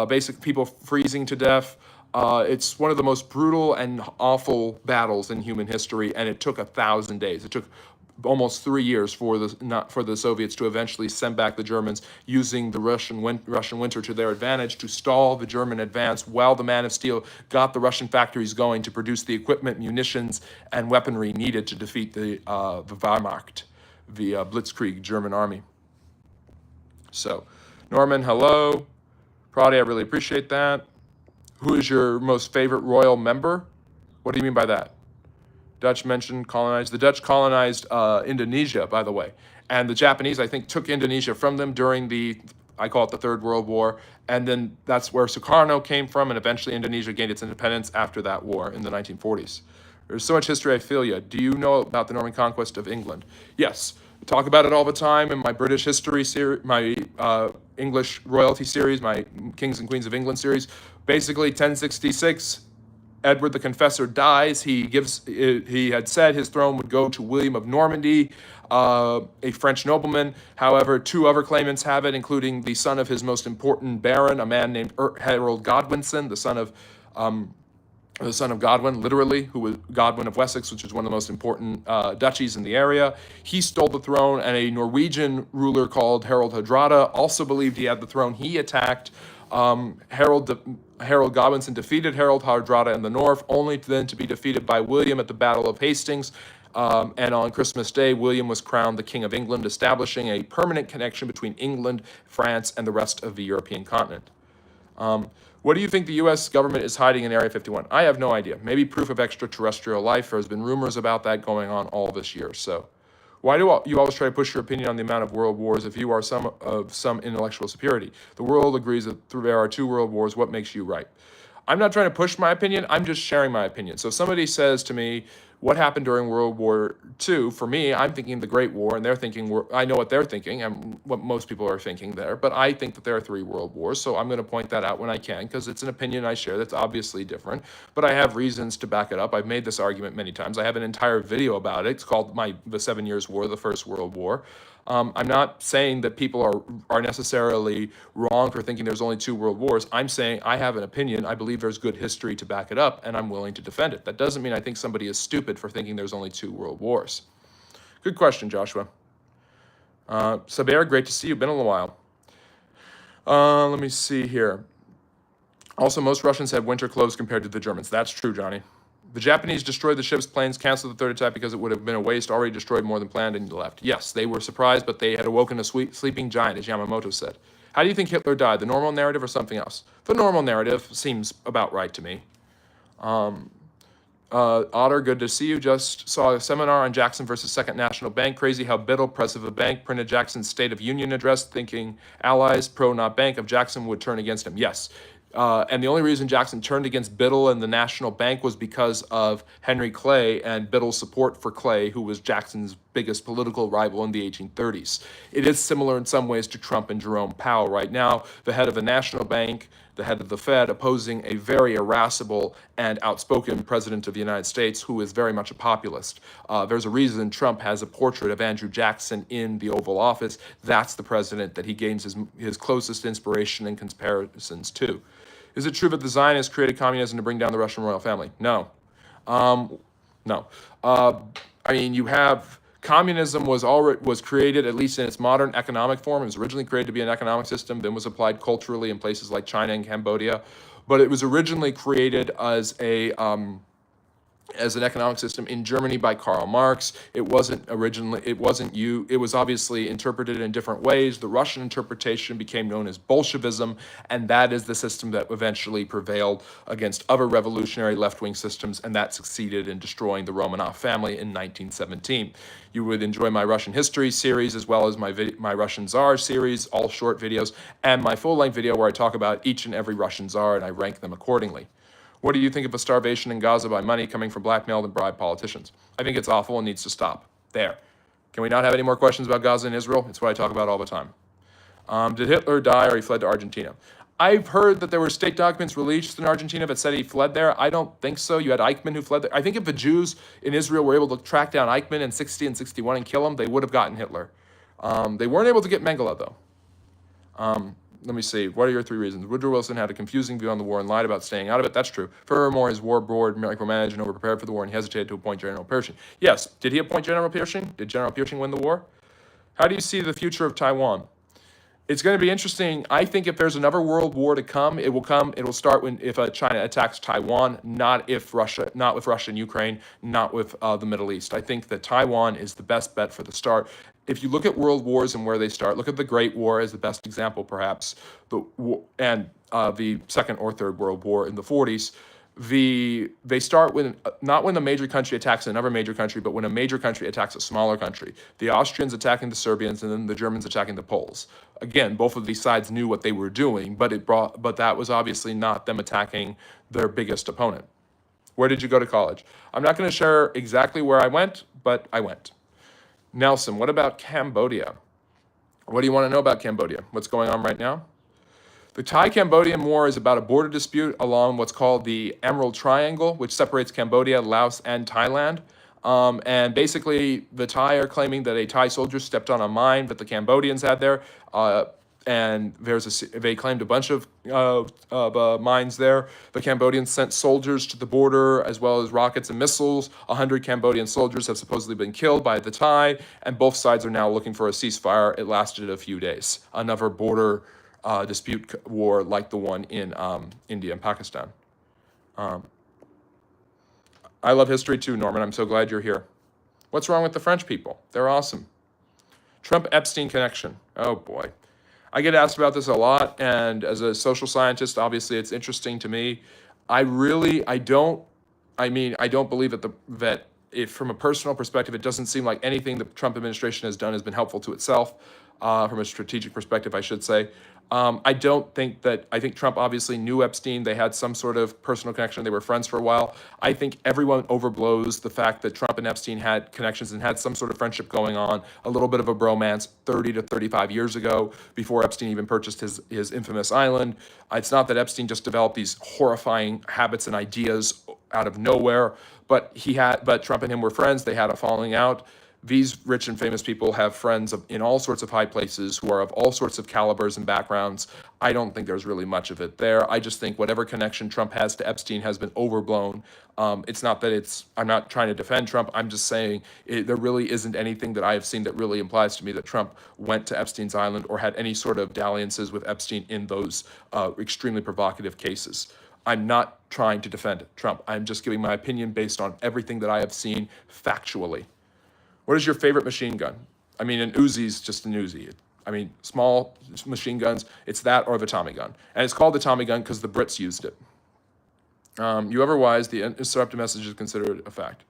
basic people freezing to death. It's one of the most brutal and awful battles in human history, and it took 1,000 days. It took almost 3 years for the Soviets to eventually send back the Germans, using the Russian winter to their advantage to stall the German advance, while the Man of Steel got the Russian factories going to produce the equipment, munitions, and weaponry needed to defeat the Wehrmacht, the Blitzkrieg German army. So, Norman, hello. Pradi, I really appreciate that. Who is your most favorite royal member? What do you mean by that? Dutch mentioned colonized. The Dutch colonized Indonesia, by the way. And the Japanese, I think, took Indonesia from them during I call it the Third World War. And then that's where Sukarno came from, and eventually Indonesia gained its independence after that war in the 1940s. There's so much history, I feel you. Do you know about the Norman conquest of England? Yes. I talk about it all the time in my British history series, my English royalty series, my Kings and Queens of England series. Basically, 1066, Edward the Confessor dies. He had said his throne would go to William of Normandy, a French nobleman. However, 2 other claimants have it, including the son of his most important baron, a man named Harold Godwinson, the son of Godwin, literally, who was Godwin of Wessex, which is one of the most important duchies in the area. He stole the throne, and a Norwegian ruler called Harald Hardrada also believed he had the throne. He attacked. Harold Godwinson defeated Harald Hardrada in the north, only then to be defeated by William at the Battle of Hastings. And on Christmas Day, William was crowned the King of England, establishing a permanent connection between England, France, and the rest of the European continent. What do you think the U.S. government is hiding in Area 51? I have no idea. Maybe proof of extraterrestrial life. There's been rumors about that going on all this year. So why do you always try to push your opinion on the amount of world wars if you are some intellectual superiority? The world agrees that there are 2 world wars. What makes you right? I'm not trying to push my opinion. I'm just sharing my opinion. So if somebody says to me, what happened during World War II? For me, I'm thinking the Great War, and they're thinking, I know what they're thinking and what most people are thinking there, but I think that there are 3 world wars, so I'm going to point that out when I can, because it's an opinion I share that's obviously different, but I have reasons to back it up. I've made this argument many times. I have an entire video about it. It's called the 7 Years' War, the First World War. I'm not saying that people are necessarily wrong for thinking there's only 2 world wars. I'm saying I have an opinion. I believe there's good history to back it up, and I'm willing to defend it. That doesn't mean I think somebody is stupid for thinking there's only 2 world wars. Good question, Joshua. Saber, great to see you. Been a little while. Let me see here. Also, most Russians had winter clothes compared to the Germans. That's true, Johnny. The Japanese destroyed the ship's planes, canceled the 3rd attack because it would have been a waste, already destroyed more than planned, and left. Yes, they were surprised, but they had awoken a sleeping giant, as Yamamoto said. How do you think Hitler died? The normal narrative or something else? The normal narrative seems about right to me. Otter, good to see you. Just saw a seminar on Jackson versus Second National Bank. Crazy how Biddle, president of a bank, printed Jackson's State of Union address, thinking allies, pro not bank, of Jackson would turn against him. Yes. And the only reason Jackson turned against Biddle and the National Bank was because of Henry Clay and Biddle's support for Clay, who was Jackson's biggest political rival in the 1830s. It is similar in some ways to Trump and Jerome Powell right now, the head of the National Bank, the head of the Fed, opposing a very irascible and outspoken president of the United States who is very much a populist. There's a reason Trump has a portrait of Andrew Jackson in the Oval Office. That's the president that he gains his closest inspiration and comparisons to. Is it true that the Zionists created communism to bring down the Russian royal family? No. No. I mean, you have communism was created, at least in its modern economic form. It was originally created to be an economic system, then was applied culturally in places like China and Cambodia. But it was originally created as an economic system in Germany by Karl Marx. It was obviously interpreted in different ways. The Russian interpretation became known as Bolshevism, and that is the system that eventually prevailed against other revolutionary left-wing systems, and that succeeded in destroying the Romanov family in 1917. You would enjoy my Russian history series as well as my Russian Tsar series, all short videos, and my full-length video where I talk about each and every Russian Tsar and I rank them accordingly. What do you think of a starvation in Gaza by money coming from blackmailed and bribed politicians? I think it's awful and needs to stop. There. Can we not have any more questions about Gaza and Israel? It's what I talk about all the time. Did Hitler die or he fled to Argentina? I've heard that there were state documents released in Argentina that said he fled there. I don't think so. You had Eichmann who fled there. I think if the Jews in Israel were able to track down Eichmann in 60 and 61 and kill him, they would have gotten Hitler. They weren't able to get Mengele, though. Let me see. What are your three reasons? Woodrow Wilson had a confusing view on the war and lied about staying out of it. That's true. Furthermore, his war board micromanaged and overprepared for the war and hesitated to appoint General Pershing. Yes. Did he appoint General Pershing? Did General Pershing win the war? How do you see the future of Taiwan? It's going to be interesting. I think if there's another world war to come, it will come. It will start if China attacks Taiwan, not with Russia and Ukraine, not with the Middle East. I think that Taiwan is the best bet for the start. If you look at world wars and where they start, look at the Great War as the best example, perhaps, and the Second or Third World War in the 40s. They start not when a major country attacks another major country, but when a major country attacks a smaller country. The Austrians attacking the Serbians, and then the Germans attacking the Poles. Again, both of these sides knew what they were doing, but that was obviously not them attacking their biggest opponent. Where did you go to college? I'm not going to share exactly where I went, but I went. Nelson, what about Cambodia? What do you want to know about Cambodia? What's going on right now? The Thai-Cambodian War is about a border dispute along what's called the Emerald Triangle, which separates Cambodia, Laos, and Thailand. And basically, the Thai are claiming that a Thai soldier stepped on a mine that the Cambodians had there. And they claimed a bunch of mines there. The Cambodians sent soldiers to the border, as well as rockets and missiles. 100 Cambodian soldiers have supposedly been killed by the Thai, and both sides are now looking for a ceasefire. It lasted a few days. Another border dispute war like the one in India and Pakistan. I love history too, Norman. I'm so glad you're here. What's wrong with the French people? They're awesome. Trump-Epstein connection. Oh, boy. I get asked about this a lot, and as a social scientist, obviously it's interesting to me. I don't believe that if from a personal perspective, it doesn't seem like anything the Trump administration has done has been helpful to itself, from a strategic perspective, I should say. I think Trump obviously knew Epstein. They had some sort of personal connection. They were friends for a while. I think everyone overblows the fact that Trump and Epstein had connections and had some sort of friendship going on, a little bit of a bromance 30 to 35 years ago, before Epstein even purchased his infamous island. It's not that Epstein just developed these horrifying habits and ideas out of nowhere, but Trump and him were friends. They had a falling out. These rich and famous people have friends in all sorts of high places who are of all sorts of calibers and backgrounds. I don't think there's really much of it there. I just think whatever connection Trump has to Epstein has been overblown. It's not that I'm not trying to defend Trump. I'm just saying there really isn't anything that I have seen that really implies to me that Trump went to Epstein's island or had any sort of dalliances with Epstein in those extremely provocative cases. I'm not trying to defend Trump. I'm just giving my opinion based on everything that I have seen factually. What is your favorite machine gun? I mean, an Uzi's just an Uzi. I mean, small machine guns, it's that or the Tommy gun. And it's called the Tommy gun because the Brits used it. You ever wise, the interrupted message is considered a fact.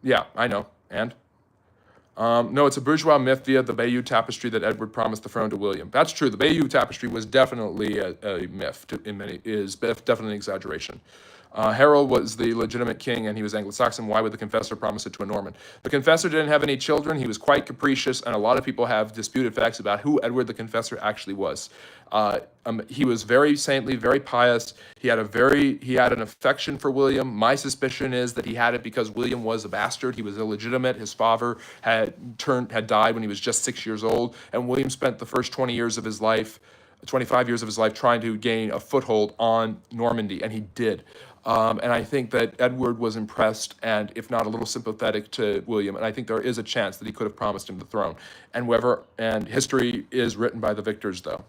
Yeah, I know. And? No, it's a bourgeois myth via the Bayeux Tapestry that Edward promised the throne to William. That's true. The Bayeux Tapestry was definitely a myth. Is definitely an exaggeration. Harold was the legitimate king, and he was Anglo-Saxon. Why would the confessor promise it to a Norman? The confessor didn't have any children. He was quite capricious, and a lot of people have disputed facts about who Edward the Confessor actually was. He was very saintly, very pious. He had an affection for William. My suspicion is that he had it because William was a bastard. He was illegitimate. His father had died when he was just 6 years old, and William spent the first 25 years of his life trying to gain a foothold on Normandy, and he did. And I think that Edward was impressed and, if not a little sympathetic to William, and I think there is a chance that he could have promised him the throne. And history is written by the victors, though.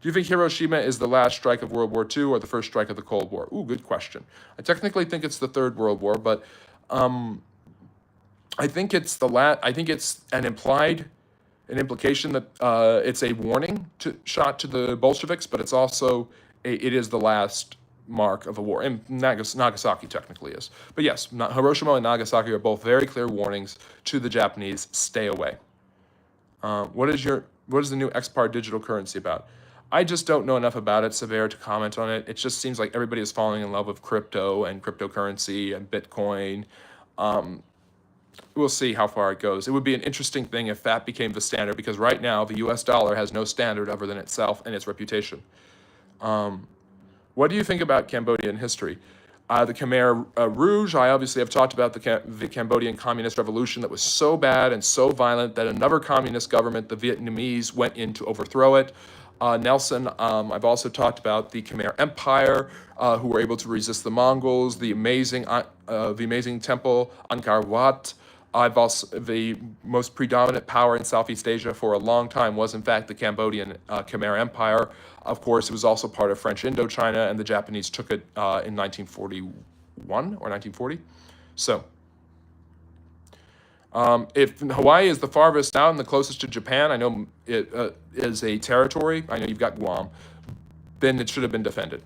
Do you think Hiroshima is the last strike of World War II or the first strike of the Cold War? Ooh, good question. I technically think it's the Third World War, but I think it's an implication that it's a warning shot to the Bolsheviks, but it's also it is the last mark of a war. And Nagasaki technically is. But yes, Hiroshima and Nagasaki are both very clear warnings to the Japanese: stay away. What is the new XPAR digital currency about? I just don't know enough about it, Severe, to comment on it. It just seems like everybody is falling in love with crypto and cryptocurrency and Bitcoin. we'll see how far it goes. It would be an interesting thing if that became the standard, because right now the US dollar has no standard other than itself and its reputation. What do you think about Cambodian history? The Khmer Rouge, I obviously have talked about the Cambodian Communist Revolution that was so bad and so violent that another communist government, the Vietnamese, went in to overthrow it. Nelson, I've also talked about the Khmer Empire, who were able to resist the Mongols, the amazing temple Angkor Wat. I've also the most predominant power in Southeast Asia for a long time was in fact the Cambodian Khmer Empire. Of course, it was also part of French Indochina, and the Japanese took it in 1941 or 1940. So, if Hawaii is the farthest out and the closest to Japan, I know it is a territory. I know you've got Guam. Then it should have been defended.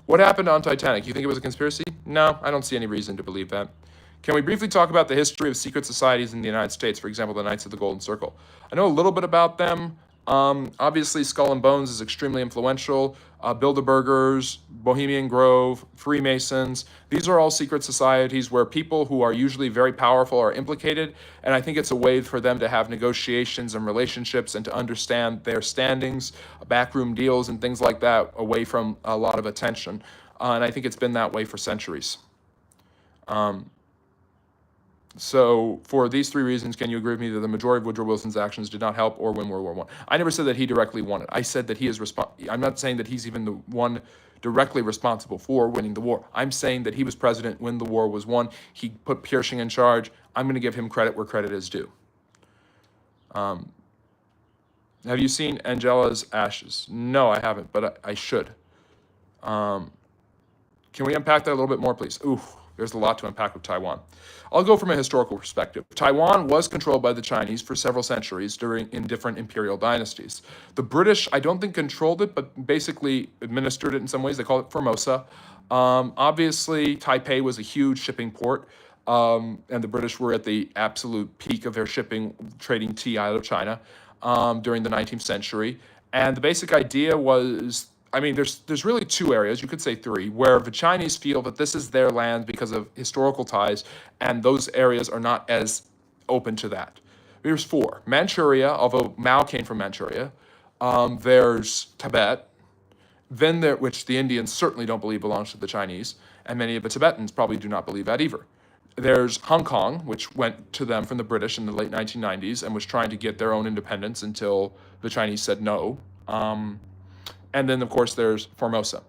What happened on Titanic? You think it was a conspiracy? No, I don't see any reason to believe that. Can we briefly talk about the history of secret societies in the United States, for example, the Knights of the Golden Circle? I know a little bit about them. Obviously, Skull and Bones is extremely influential. Bilderbergers, Bohemian Grove, Freemasons, these are all secret societies where people who are usually very powerful are implicated, and I think it's a way for them to have negotiations and relationships and to understand their standings, backroom deals, and things like that away from a lot of attention. And I think it's been that way for centuries. So for these three reasons, can you agree with me that the majority of Woodrow Wilson's actions did not help or win World War I? I never said that he directly won it. I said that he is I'm not saying that he's even the one directly responsible for winning the war. I'm saying that he was president when the war was won. He put Pershing in charge. I'm going to give him credit where credit is due. Have you seen Angela's Ashes? No, I haven't, but I should. Can we unpack that a little bit more, please? Ooh, there's a lot to unpack with Taiwan. I'll go from a historical perspective. Taiwan was controlled by the Chinese for several centuries in different imperial dynasties. The British, I don't think controlled it, but basically administered it in some ways. They call it Formosa. Obviously, Taipei was a huge shipping port, and the British were at the absolute peak of their shipping, trading tea out of China during the 19th century. And the basic idea was, I mean, there's really two areas, you could say three, where the Chinese feel that this is their land because of historical ties, and those areas are not as open to that. There's four. Manchuria, although Mao came from Manchuria. There's Tibet, then which the Indians certainly don't believe belongs to the Chinese, and many of the Tibetans probably do not believe that either. There's Hong Kong, which went to them from the British in the late 1990s and was trying to get their own independence until the Chinese said no. And then, of course, there's Formosa.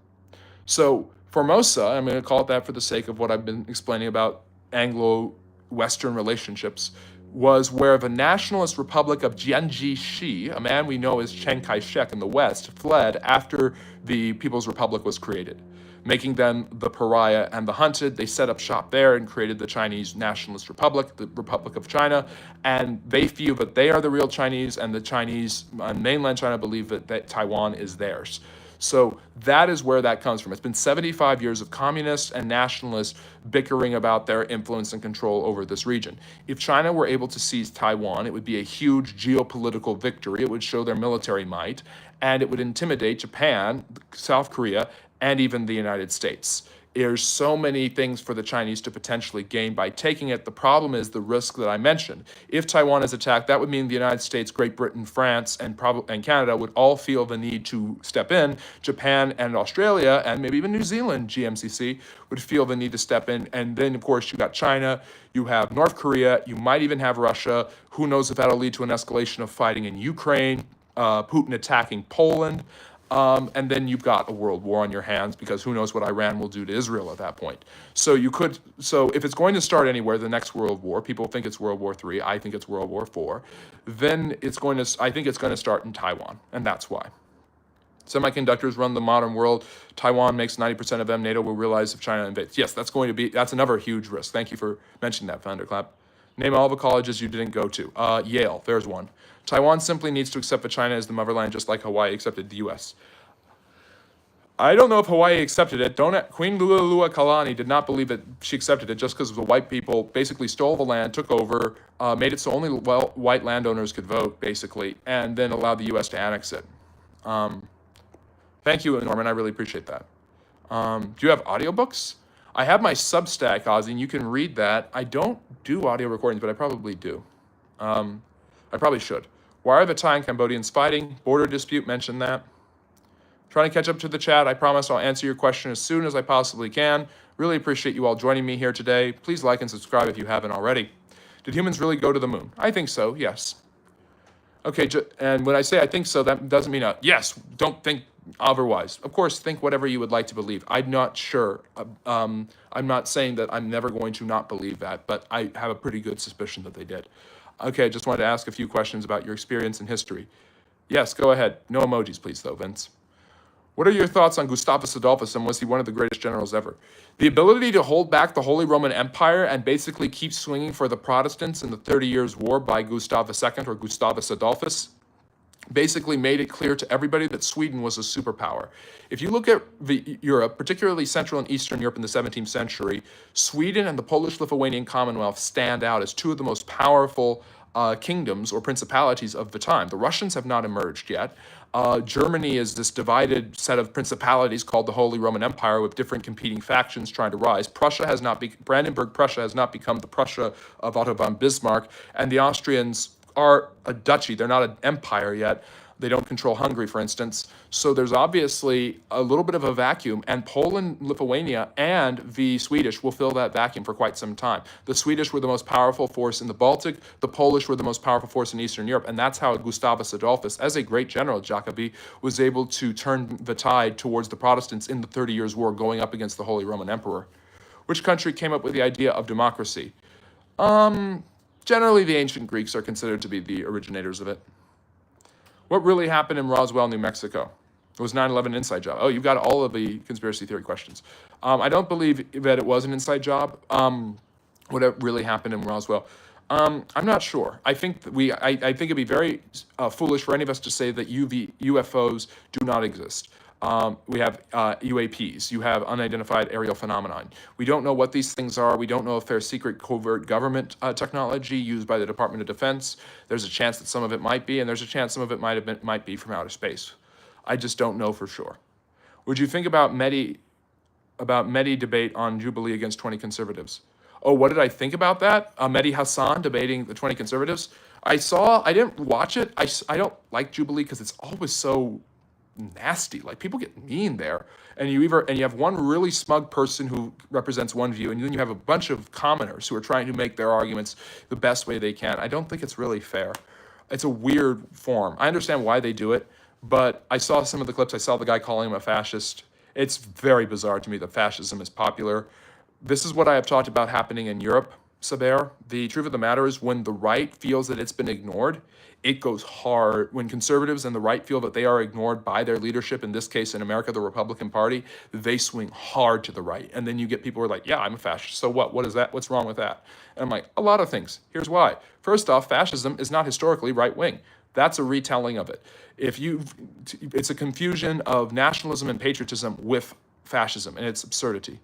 So Formosa, I'm going to call it that for the sake of what I've been explaining about Anglo-Western relationships, was where the Nationalist Republic of Jiangxi, a man we know as Chiang Kai-shek in the West, fled after the People's Republic was created, making them the pariah and the hunted. They set up shop there and created the Chinese Nationalist Republic, the Republic of China, and they feel that they are the real Chinese, and the Chinese on mainland China believe that Taiwan is theirs. So that is where that comes from. It's been 75 years of communists and nationalists bickering about their influence and control over this region. If China were able to seize Taiwan, it would be a huge geopolitical victory. It would show their military might, and it would intimidate Japan, South Korea, and even the United States. There's so many things for the Chinese to potentially gain by taking it. The problem is the risk that I mentioned. If Taiwan is attacked, that would mean the United States, Great Britain, France, and Canada would all feel the need to step in. Japan and Australia, and maybe even New Zealand, GMCC, would feel the need to step in. And then, of course, you got China, you have North Korea, you might even have Russia. Who knows if that'll lead to an escalation of fighting in Ukraine, Putin attacking Poland. And then you've got a world war on your hands, because who knows what Iran will do to Israel at that point. So if it's going to start anywhere, the next world war, people think it's World War III, I think it's World War IV, then I think it's going to start in Taiwan, and that's why. Semiconductors run the modern world. Taiwan makes 90% of them. NATO will realize if China invades. Yes, that's another huge risk. Thank you for mentioning that, Thunderclap. Name all the colleges you didn't go to. Yale, there's one. Taiwan simply needs to accept that China is the motherland, just like Hawaii accepted the U.S. I don't know if Hawaii accepted it. Queen Lualua Kalani did not believe that she accepted it just because the white people basically stole the land, took over, made it so only white landowners could vote, basically, and then allowed the U.S. to annex it. Thank you, Norman. I really appreciate that. Do you have audiobooks? I have my Substack, Ozzy, and you can read that. I don't do audio recordings, but I probably do. I probably should. Why are the Thai and Cambodians fighting? Border dispute, mentioned that. Trying to catch up to the chat. I promise I'll answer your question as soon as I possibly can. Really appreciate you all joining me here today. Please like and subscribe if you haven't already. Did humans really go to the moon? I think so, yes. Okay, and when I say I think so, that doesn't mean yes, don't think otherwise. Of course, think whatever you would like to believe. I'm not sure. I'm not saying that I'm never going to not believe that, but I have a pretty good suspicion that they did. Okay, I just wanted to ask a few questions about your experience in history. Yes, go ahead. No emojis, please, though, Vince. What are your thoughts on Gustavus Adolphus, and was he one of the greatest generals ever? The ability to hold back the Holy Roman Empire and basically keep swinging for the Protestants in the 30 Years' War by Gustav II or Gustavus Adolphus basically made it clear to everybody that Sweden was a superpower. If you look at Europe, particularly Central and Eastern Europe in the 17th century, Sweden and the Polish-Lithuanian Commonwealth stand out as two of the most powerful kingdoms or principalities of the time. The Russians have not emerged yet. Germany is this divided set of principalities called the Holy Roman Empire with different competing factions trying to rise. Brandenburg, Prussia has not become the Prussia of Otto von Bismarck, and the Austrians are a duchy. They're not an empire yet. They don't control Hungary, for instance. So there's obviously a little bit of a vacuum, and Poland, Lithuania, and the Swedish will fill that vacuum for quite some time. The Swedish were the most powerful force in the Baltic. The Polish were the most powerful force in Eastern Europe, and that's how Gustavus Adolphus, as a great general, Jacobi, was able to turn the tide towards the Protestants in the 30 Years' War, going up against the Holy Roman Emperor. Which country came up with the idea of democracy? Generally, the ancient Greeks are considered to be the originators of it. What really happened in Roswell, New Mexico? It was 9/11 an inside job. Oh, you've got all of the conspiracy theory questions. I don't believe that it was an inside job. What really happened in Roswell? I'm not sure. I think that I think it'd be very foolish for any of us to say that UFOs do not exist. We have UAPs. You have unidentified aerial phenomenon. We don't know what these things are. We don't know if they're secret covert government technology used by the Department of Defense. There's a chance that some of it might be, and there's a chance some of it might be from outer space. I just don't know for sure. Would you think about Mehdi debate on Jubilee against 20 conservatives? Oh, what did I think about that? Mehdi Hassan debating the 20 conservatives? I didn't watch it. I don't like Jubilee because it's always so nasty. Like, people get mean there, and you have one really smug person who represents one view, and then you have a bunch of commoners who are trying to make their arguments the best way they can. I don't think it's really fair. It's a weird form. I understand why they do it, but I saw some of the clips. I saw the guy calling him a fascist. It's very bizarre to me that fascism is popular. This is what I have talked about happening in Europe, Saber. The truth of the matter is, when the right feels that it's been ignored, it goes hard. When conservatives and the right feel that they are ignored by their leadership, in this case in America, the Republican Party, they swing hard to the right. And then you get people who are like, yeah, I'm a fascist. So what? What is that? What's wrong with that? And I'm like, a lot of things. Here's why. First off, fascism is not historically right-wing. That's a retelling of it. It's a confusion of nationalism and patriotism with fascism, and it's absurdity.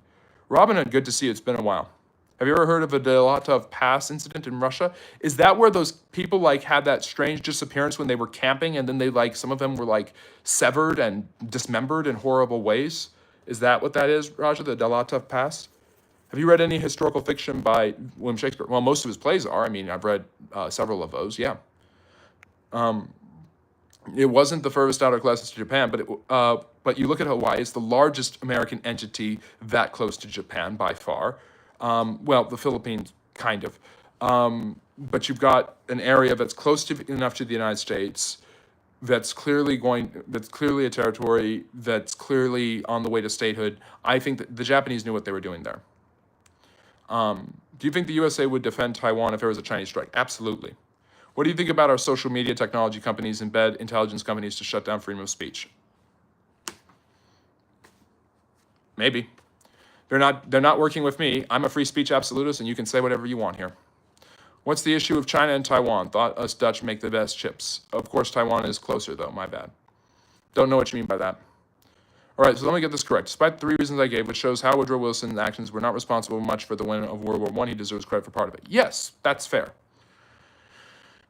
Robin, good to see you. It's been a while. Have you ever heard of a Delatov Pass incident in Russia? Is that where those people had that strange disappearance when they were camping, and then some of them were severed and dismembered in horrible ways? Is that what that is, Raja, the Delatov Pass? Have you read any historical fiction by William Shakespeare? Well, most of his plays are. I mean, I've read several of those, yeah. It wasn't the furthest outer classes to Japan, but you look at Hawaii, it's the largest American entity that close to Japan by far. Well, the Philippines, kind of. But you've got an area that's close enough to the United States, that's clearly a territory, that's clearly on the way to statehood. I think that the Japanese knew what they were doing there. Do you think the USA would defend Taiwan if there was a Chinese strike? Absolutely. What do you think about our social media technology companies embed intelligence companies to shut down freedom of speech? Maybe. They're not working with me. I'm a free speech absolutist, and you can say whatever you want here. What's the issue of China and Taiwan? Thought us Dutch make the best chips. Of course, Taiwan is closer, though. My bad. Don't know what you mean by that. All right, so let me get this correct. Despite the 3 reasons I gave, which shows how Woodrow Wilson's actions were not responsible much for the win of World War I, he deserves credit for part of it. Yes, that's fair.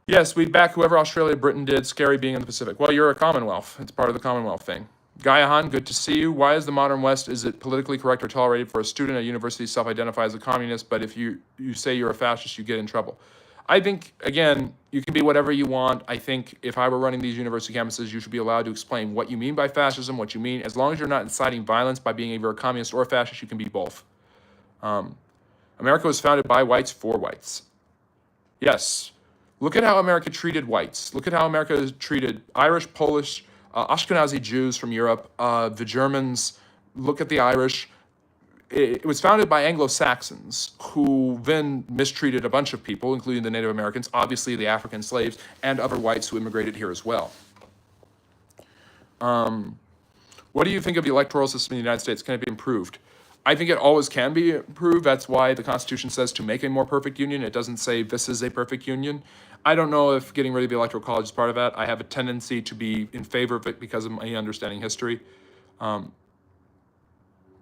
Yes, we'd back whoever Australia, Britain did. Scary being in the Pacific. Well, you're a Commonwealth. It's part of the Commonwealth thing. Gaiahan, good to see you. Why is the modern West, is it politically correct or tolerated for a student at a university to self-identify as a communist, but if you say you're a fascist, you get in trouble? I think, again, you can be whatever you want. I think if I were running these university campuses, you should be allowed to explain what you mean by fascism, what you mean. As long as you're not inciting violence by being either a communist or a fascist, you can be both. America was founded by whites for whites. Yes. Look at how America treated whites. Look at how America treated Irish, Polish, Ashkenazi Jews from Europe, the Germans. Look at the Irish. It was founded by Anglo-Saxons who then mistreated a bunch of people, including the Native Americans, obviously the African slaves, and other whites who immigrated here as well. What do you think of the electoral system in the United States? Can it be improved? I think it always can be improved. That's why the Constitution says to make a more perfect union. It doesn't say this is a perfect union. I don't know if getting rid of the Electoral College is part of that. I have a tendency to be in favor of it because of my understanding history.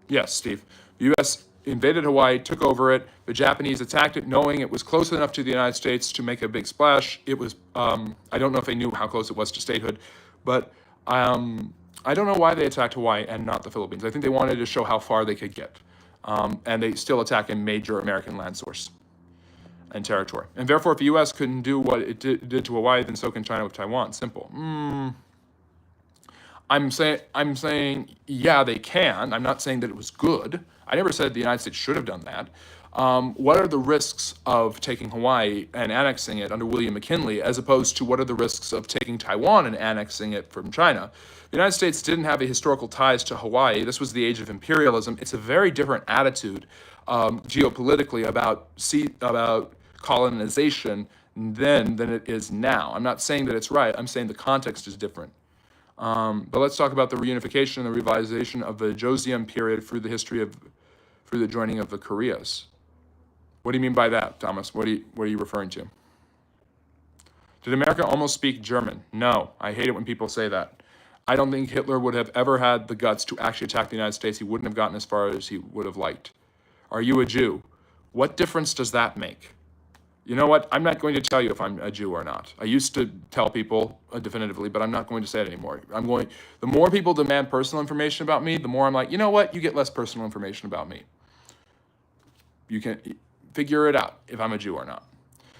Yes, Steve. The U.S. invaded Hawaii, took over it. The Japanese attacked it, knowing it was close enough to the United States to make a big splash. It was, I don't know if they knew how close it was to statehood, but I don't know why they attacked Hawaii and not the Philippines. I think they wanted to show how far they could get. And they still attack a major American land source and territory. And therefore, if the U.S. couldn't do what it did to Hawaii, then so can China with Taiwan. Simple. I'm saying, yeah, they can. I'm not saying that it was good. I never said the United States should have done that. What are the risks of taking Hawaii and annexing it under William McKinley, as opposed to what are the risks of taking Taiwan and annexing it from China? The United States didn't have a historical ties to Hawaii. This was the age of imperialism. It's a very different attitude geopolitically about colonization then than it is now. I'm not saying that it's right. I'm saying the context is different. But let's talk about the reunification and the revitalization of the Joseon period through the joining of the Koreas. What do you mean by that, Thomas? What are you referring to? Did America almost speak German? No, I hate it when people say that. I don't think Hitler would have ever had the guts to actually attack the United States. He wouldn't have gotten as far as he would have liked. Are you a Jew? What difference does that make? You know what? I'm not going to tell you if I'm a Jew or not. I used to tell people definitively, but I'm not going to say it anymore. The more people demand personal information about me, the more I'm like, you know what? You get less personal information about me. You can figure it out if I'm a Jew or not.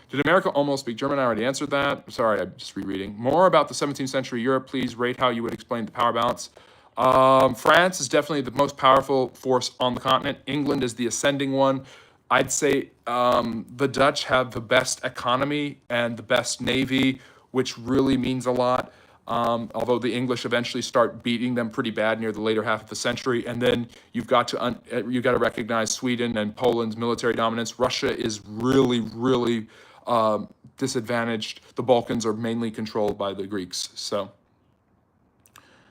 Did America almost speak German? I already answered that. Sorry, I'm just rereading. More about the 17th century Europe, please. Rate how you would explain the power balance. France is definitely the most powerful force on the continent. England is the ascending one. I'd say the Dutch have the best economy and the best navy, which really means a lot. Although the English eventually start beating them pretty bad near the later half of the century, and then you've got to recognize Sweden and Poland's military dominance. Russia is really disadvantaged. The Balkans are mainly controlled by the Greeks, so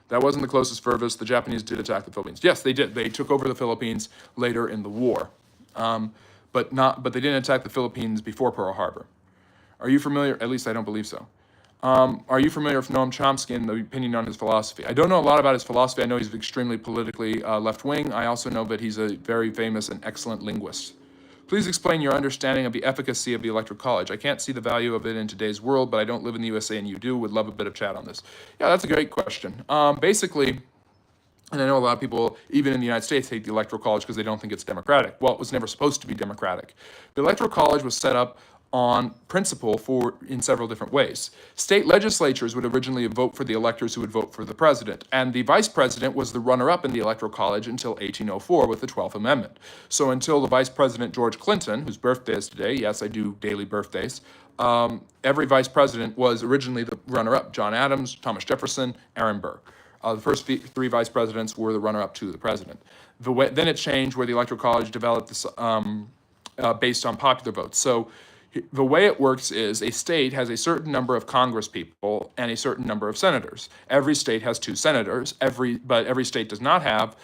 that wasn't the closest furthest. The Japanese did attack the Philippines. Yes, they did. They took over the Philippines later in the war, but they didn't attack the Philippines before Pearl Harbor. Are you familiar? At least I don't believe so. Are you familiar with Noam Chomsky and the opinion on his philosophy? I don't know a lot about his philosophy. I know he's extremely politically left-wing. I also know that he's a very famous and excellent linguist. Please explain your understanding of the efficacy of the Electoral College. I can't see the value of it in today's world, but I don't live in the USA and you do. Would love a bit of chat on this. Yeah, that's a great question. Basically, and I know a lot of people, even in the United States, hate the Electoral College because they don't think it's democratic. Well, it was never supposed to be democratic. The Electoral College was set up on principle in several different ways. State legislatures would originally vote for the electors who would vote for the president, and the vice president was the runner-up in the Electoral College until 1804 with the 12th Amendment. So until the vice president George Clinton, whose birthday is today, yes, I do daily birthdays, every vice president was originally the runner-up: John Adams, Thomas Jefferson, Aaron Burr. The first three vice presidents were the runner-up to the president. Then it changed where the Electoral College developed this based on popular votes. So the way it works is a state has a certain number of Congress people and a certain number of senators. Every state has 2 senators, but every state does not have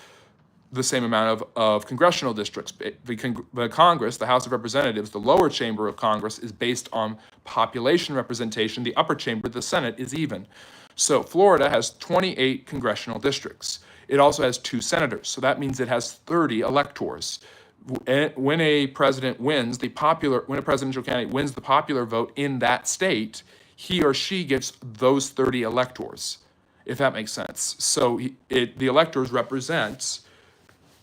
the same amount of congressional districts. The Congress, the House of Representatives, the lower chamber of Congress, is based on population representation. The upper chamber, the Senate, is even. So Florida has 28 congressional districts. It also has 2 senators, so that means it has 30 electors. When a president wins when a presidential candidate wins the popular vote in that state, he or she gets those 30 electors. if that makes sense. So the electors represent,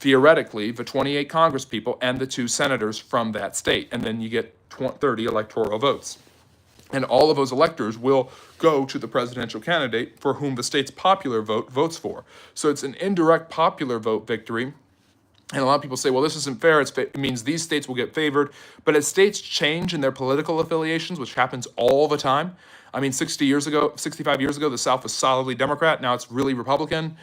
theoretically, the 28 Congress people and the 2 senators from that state. And then you get 30 electoral votes. And all of those electors will go to the presidential candidate for whom the state's popular vote votes for. So it's an indirect popular vote victory. And a lot of people say, well, this isn't fair. It means these states will get favored. But as states change in their political affiliations, which happens all the time, I mean, 65 years ago, the South was solidly Democrat. Now it's really Republican.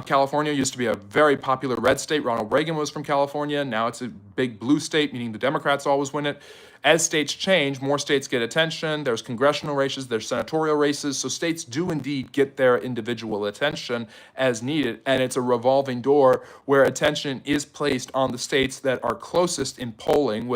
California used to be a very popular red state. Ronald Reagan was from California. Now it's a big blue state, meaning the Democrats always win it. As states change, more states get attention. There's congressional races, there's senatorial races. So states do indeed get their individual attention as needed. And it's a revolving door where attention is placed on the states that are closest in polling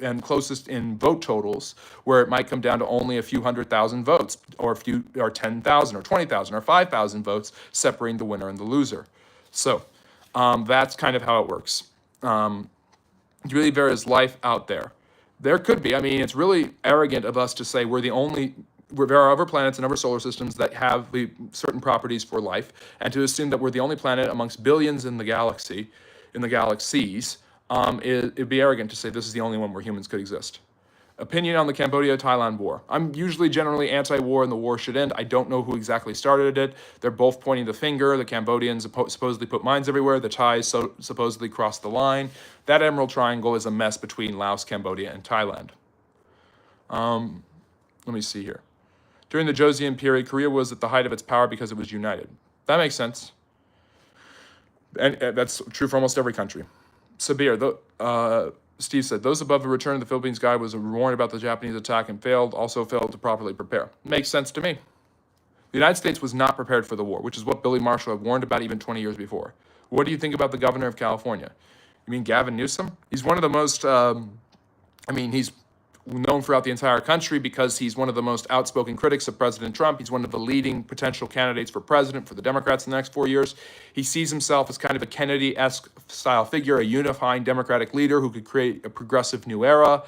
and closest in vote totals, where it might come down to only a few 100,000 votes, or 10,000 or 20,000 or 5,000 votes separating the winner and the loser. So that's kind of how it works. Really, there is life out there. There could be. I mean, it's really arrogant of us to say there are other planets and other solar systems that have certain properties for life, and to assume that we're the only planet amongst billions in the galaxies. It'd be arrogant to say this is the only one where humans could exist. Opinion on the Cambodia-Thailand war. I'm usually generally anti-war and the war should end. I don't know who exactly started it. They're both pointing the finger. The Cambodians supposedly put mines everywhere. The Thais supposedly crossed the line. That Emerald Triangle is a mess between Laos, Cambodia, and Thailand. Let me see here. During the Joseon period, Korea was at the height of its power because it was united. That makes sense. And that's true for almost every country. Sabir, Steve said, those above the return of the Philippines guy was warned about the Japanese attack and also failed to properly prepare. Makes sense to me. The United States was not prepared for the war, which is what Billy Marshall had warned about even 20 years before. What do you think about the governor of California? You mean Gavin Newsom? He's one of the most, he's known throughout the entire country because he's one of the most outspoken critics of President Trump. He's one of the leading potential candidates for president for the Democrats in the next 4 years. He sees himself as kind of a Kennedy-esque style figure, a unifying Democratic leader who could create a progressive new era.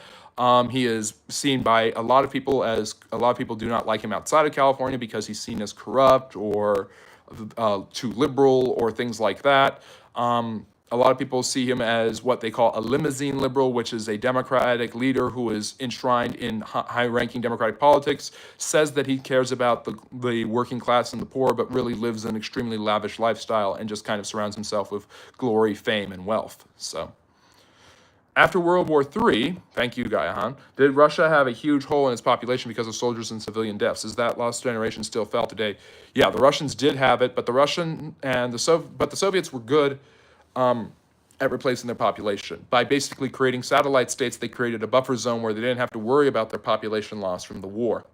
He is seen by a lot of people do not like him outside of California because he's seen as corrupt or too liberal or things like that. A lot of people see him as what they call a limousine liberal, which is a Democratic leader who is enshrined in high-ranking Democratic politics, says that he cares about the working class and the poor, but really lives an extremely lavish lifestyle and just kind of surrounds himself with glory, fame, and wealth. So, after World War III, thank you, Gayahan, did Russia have a huge hole in its population because of soldiers and civilian deaths? Is that lost generation still felt today? Yeah, the Russians did have it, but the Soviets were good at replacing their population. By basically creating satellite states, they created a buffer zone where they didn't have to worry about their population loss from the war.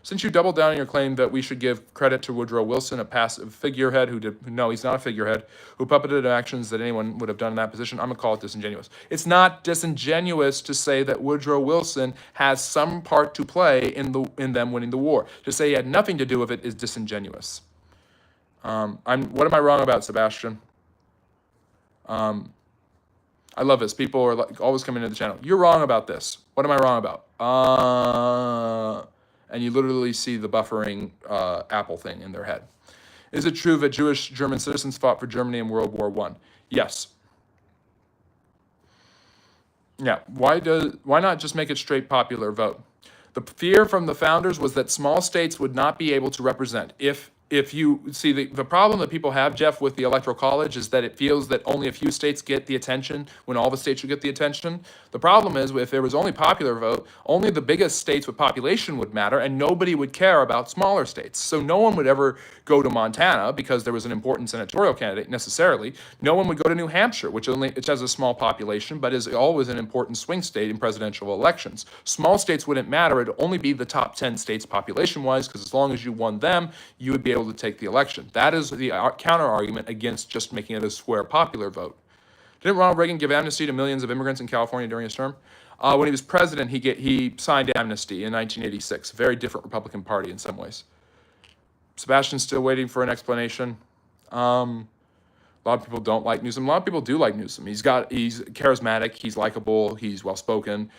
Since you doubled down on your claim that we should give credit to Woodrow Wilson, a passive figurehead no, he's not a figurehead, who puppeted actions that anyone would have done in that position, I'm going to call it disingenuous. It's not disingenuous to say that Woodrow Wilson has some part to play in them winning the war. To say he had nothing to do with it is disingenuous. What am I wrong about, Sebastian? I love this. People are always coming to the channel. You're wrong about this. What am I wrong about? And you literally see the buffering Apple thing in their head. Is it true that Jewish German citizens fought for Germany in World War I? Yes. Yeah. Why not just make it straight popular vote? The fear from the founders was that small states would not be able to represent. If you see the problem that people have, Jeff, with the Electoral College is that it feels that only a few states get the attention when all the states should get the attention. The problem is if there was only popular vote, only the biggest states with population would matter and nobody would care about smaller states. So no one would ever go to Montana because there was an important senatorial candidate necessarily. No one would go to New Hampshire, which has a small population but is always an important swing state in presidential elections. Small states wouldn't matter. It'd only be the top 10 states population-wise because as long as you won them, you would be able to take the election. That is the counter-argument against just making it a square popular vote. Didn't Ronald Reagan give amnesty to millions of immigrants in California during his term? When he was president, he signed amnesty in 1986. Very different Republican Party in some ways. Sebastian's still waiting for an explanation. A lot of people don't like Newsom. A lot of people do like Newsom. He's charismatic. He's likable. He's well-spoken.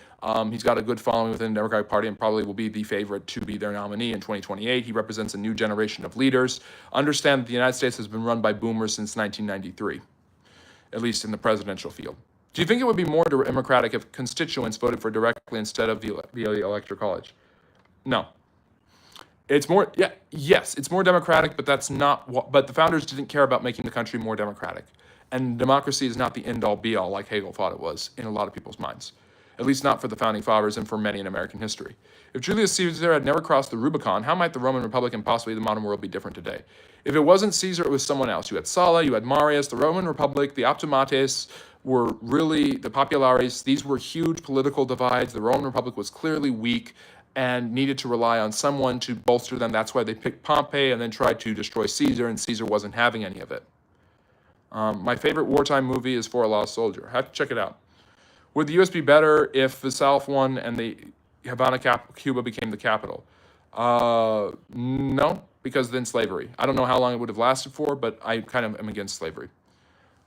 He's got a good following within the Democratic Party and probably will be the favorite to be their nominee in 2028. He represents a new generation of leaders. Understand that the United States has been run by boomers since 1993, at least in the presidential field. Do you think it would be more democratic if constituents voted for directly instead of via the electoral college? No. It's more, yes, it's more democratic, but that's not what, but the founders didn't care about making the country more democratic. And democracy is not the end-all be-all like Hegel thought it was in a lot of people's minds, at least not for the founding fathers and for many in American history. If Julius Caesar had never crossed the Rubicon, how might the Roman Republic and possibly the modern world be different today? If it wasn't Caesar, it was someone else. You had Sulla, you had Marius, the Roman Republic, the Optimates were really the populares. These were huge political divides. The Roman Republic was clearly weak and needed to rely on someone to bolster them. That's why they picked Pompey and then tried to destroy Caesar, and Caesar wasn't having any of it. My favorite wartime movie is For a Lost Soldier. Have to check it out. Would the U.S. be better if the South won and the Havana, Cuba became the capital? No, because then slavery. I don't know how long it would have lasted for, but I kind of am against slavery.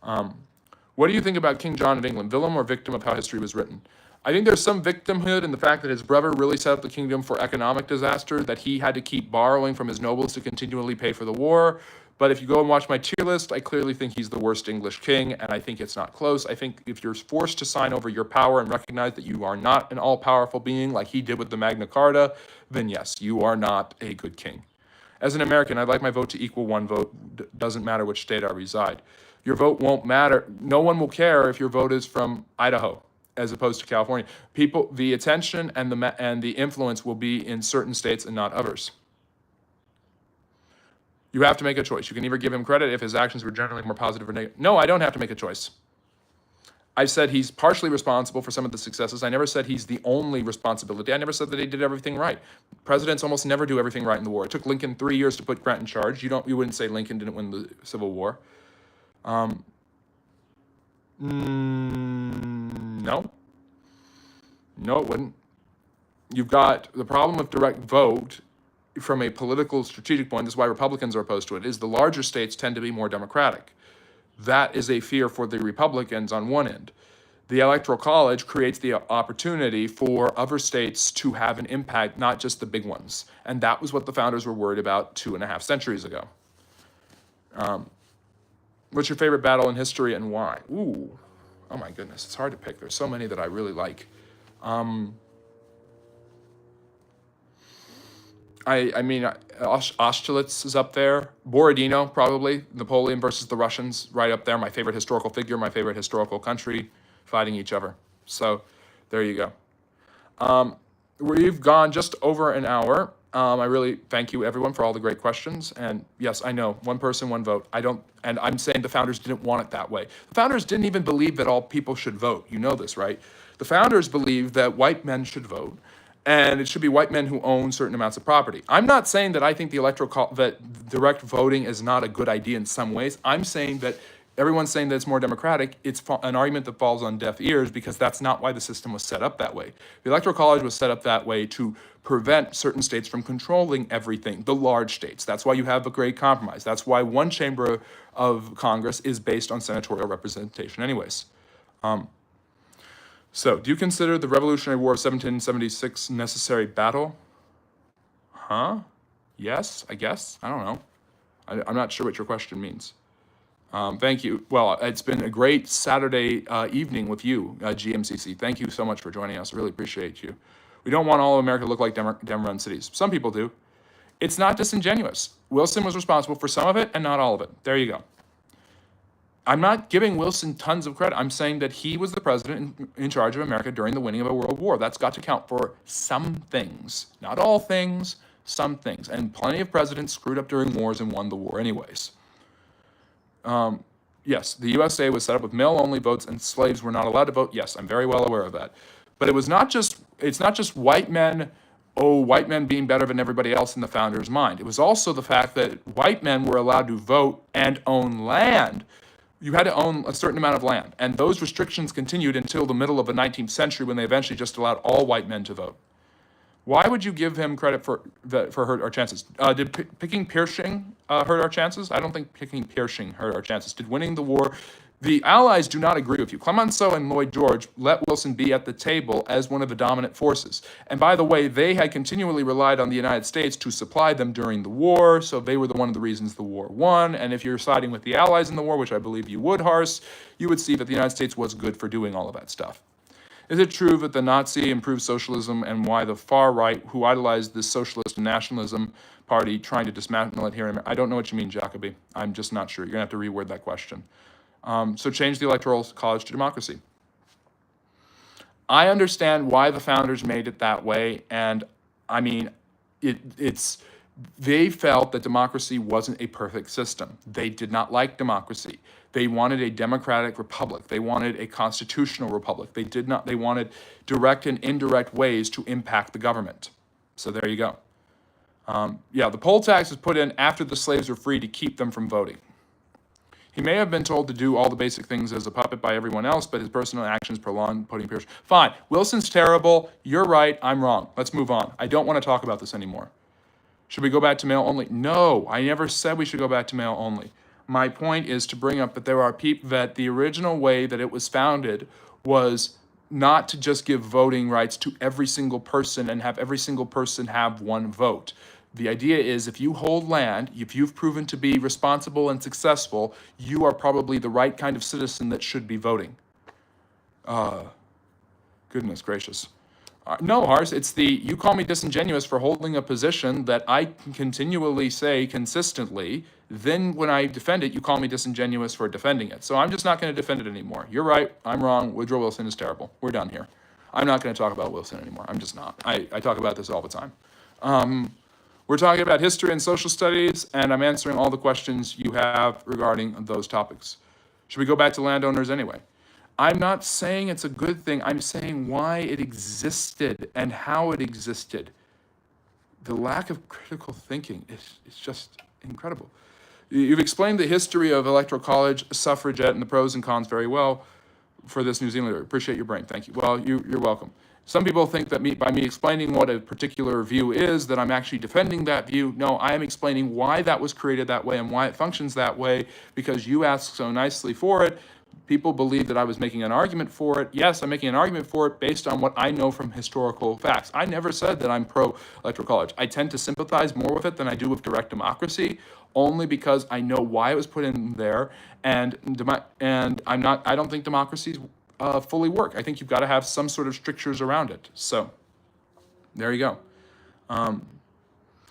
What do you think about King John of England? Villain or victim of how history was written? I think there's some victimhood in the fact that his brother really set up the kingdom for economic disaster, that he had to keep borrowing from his nobles to continually pay for the war. But if you go and watch my tier list, I clearly think he's the worst English king, and I think it's not close. I think if you're forced to sign over your power and recognize that you are not an all-powerful being like he did with the Magna Carta, then yes, you are not a good king. As an American, I'd like my vote to equal one vote. Doesn't matter which state I reside. Your vote won't matter. No one will care if your vote is from Idaho as opposed to California. People, the attention and the influence will be in certain states and not others. You have to make a choice. You can either give him credit if his actions were generally more positive or negative. No, I don't have to make a choice. I said he's partially responsible for some of the successes. I never said he's the only responsibility. I never said that he did everything right. Presidents almost never do everything right in the war. It took Lincoln 3 years to put Grant in charge. You wouldn't say Lincoln didn't win the Civil War. No. No, it wouldn't. You've got the problem of direct vote from a political strategic point. This is why Republicans are opposed to it, is the larger states tend to be more democratic. That is a fear for the Republicans on one end. The Electoral College creates the opportunity for other states to have an impact, not just the big ones. And that was what the founders were worried about 2.5 centuries ago. What's your favorite battle in history and why? Ooh, oh my goodness, it's hard to pick. There's so many that I really like. I mean, Austerlitz is up there. Borodino, probably. Napoleon versus the Russians, right up there. My favorite historical figure, my favorite historical country fighting each other. So there you go. We've gone just over an hour. I really thank you, everyone, for all the great questions. And yes, I know, one person, one vote. And I'm saying the founders didn't want it that way. The founders didn't even believe that all people should vote. You know this, right? The founders believed that white men should vote, and it should be white men who own certain amounts of property. I'm not saying that I think that direct voting is not a good idea in some ways. I'm saying that everyone's saying that it's more democratic. It's an argument that falls on deaf ears because that's not why the system was set up that way. The Electoral College was set up that way to prevent certain states from controlling everything, the large states. That's why you have a great compromise. That's why one chamber of Congress is based on senatorial representation anyways. So, do you consider the Revolutionary War of 1776 necessary battle? Yes, I guess. I don't know. I'm not sure what your question means. Thank you. Well, it's been a great Saturday evening with you, GMCC. Thank you so much for joining us. I really appreciate you. We don't want all of America to look like Dem-run cities. Some people do. It's not disingenuous. Wilson was responsible for some of it and not all of it. There you go. I'm not giving Wilson tons of credit. I'm saying that he was the president in charge of America during the winning of a world war. That's got to count for some things. Not all things, some things. And plenty of presidents screwed up during wars and won the war anyways. Yes, the USA was set up with male-only votes and slaves were not allowed to vote. Yes, I'm very well aware of that. But it's not just white men, white men being better than everybody else in the founders' mind. It was also the fact that white men were allowed to vote and own land. You had to own a certain amount of land. And those restrictions continued until the middle of the 19th century when they eventually just allowed all white men to vote. Why would you give him credit for hurt our chances? Did picking Pershing hurt our chances? I don't think picking Pershing hurt our chances. Did winning the war? The Allies do not agree with you. Clemenceau and Lloyd George let Wilson be at the table as one of the dominant forces. And by the way, they had continually relied on the United States to supply them during the war, so they were one of the reasons the war won. And if you're siding with the Allies in the war, which I believe you would, Hars, you would see that the United States was good for doing all of that stuff. Is it true that the Nazi improved socialism, and why the far right, who idolized this socialist and nationalism party, trying to dismantle it here? I don't know what you mean, Jacoby. I'm just not sure. You're going to have to reword that question. So change the electoral college to democracy. I understand why the founders made it that way, and I mean, they felt that democracy wasn't a perfect system. They did not like democracy. They wanted a democratic republic. They wanted a constitutional republic. They wanted direct and indirect ways to impact the government. So there you go. Yeah, the poll tax was put in after the slaves were free to keep them from voting. He may have been told to do all the basic things as a puppet by everyone else, but his personal actions prolonged putting Pierce. Fine, Wilson's terrible. You're right, I'm wrong. Let's move on. I don't want to talk about this anymore. Should we go back to mail only? No, I never said we should go back to mail only. My point is to bring up that there are people that the original way that it was founded was not to just give voting rights to every single person and have every single person have one vote. The idea is if you hold land, if you've proven to be responsible and successful, you are probably the right kind of citizen that should be voting. Goodness gracious. No, Hars, it's you call me disingenuous for holding a position that I can continually say consistently. Then when I defend it, you call me disingenuous for defending it. So I'm just not going to defend it anymore. You're right. I'm wrong. Woodrow Wilson is terrible. We're done here. I'm not going to talk about Wilson anymore. I'm just not. I talk about this all the time. We're talking about history and social studies, and I'm answering all the questions you have regarding those topics. Should we go back to landowners anyway? I'm not saying it's a good thing. I'm saying why it existed and how it existed. The lack of critical thinking is just incredible. You've explained the history of electoral college, suffragette, and the pros and cons very well for this New Zealander. Appreciate your brain. Thank you. Well, you're welcome. Some people think that by me explaining what a particular view is, that I'm actually defending that view. No, I am explaining why that was created that way and why it functions that way, because you asked so nicely for it. People believe that I was making an argument for it. Yes, I'm making an argument for it based on what I know from historical facts. I never said that I'm pro-electoral college. I tend to sympathize more with it than I do with direct democracy, only because I know why it was put in there, and I don't think democracies fully work. I think you've got to have some sort of strictures around it. So, there you go.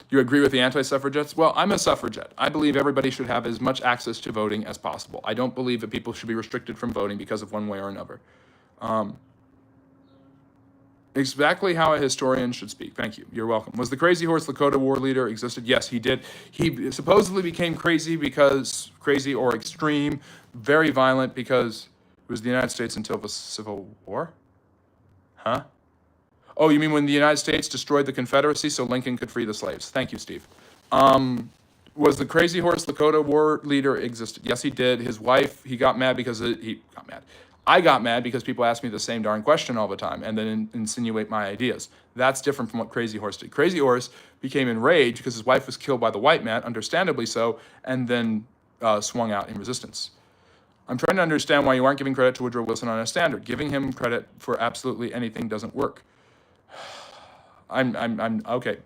You agree with the anti-suffragettes? Well, I'm a suffragette. I believe everybody should have as much access to voting as possible. I don't believe that people should be restricted from voting because of one way or another. Exactly how a historian should speak. Thank you. You're welcome. Was the Crazy Horse Lakota war leader existed? Yes, he did. He supposedly became crazy or extreme, very violent because it was the United States until the Civil War? Huh? Oh, you mean when the United States destroyed the Confederacy so Lincoln could free the slaves? Thank you, Steve. Was the Crazy Horse Lakota war leader existed? Yes, he did. His wife, he got mad because he got mad. I got mad because people ask me the same darn question all the time and then insinuate my ideas. That's different from what Crazy Horse did. Crazy Horse became enraged because his wife was killed by the white man, understandably so, and then swung out in resistance. I'm trying to understand why you aren't giving credit to Woodrow Wilson on a standard. Giving him credit for absolutely anything doesn't work. I'm okay.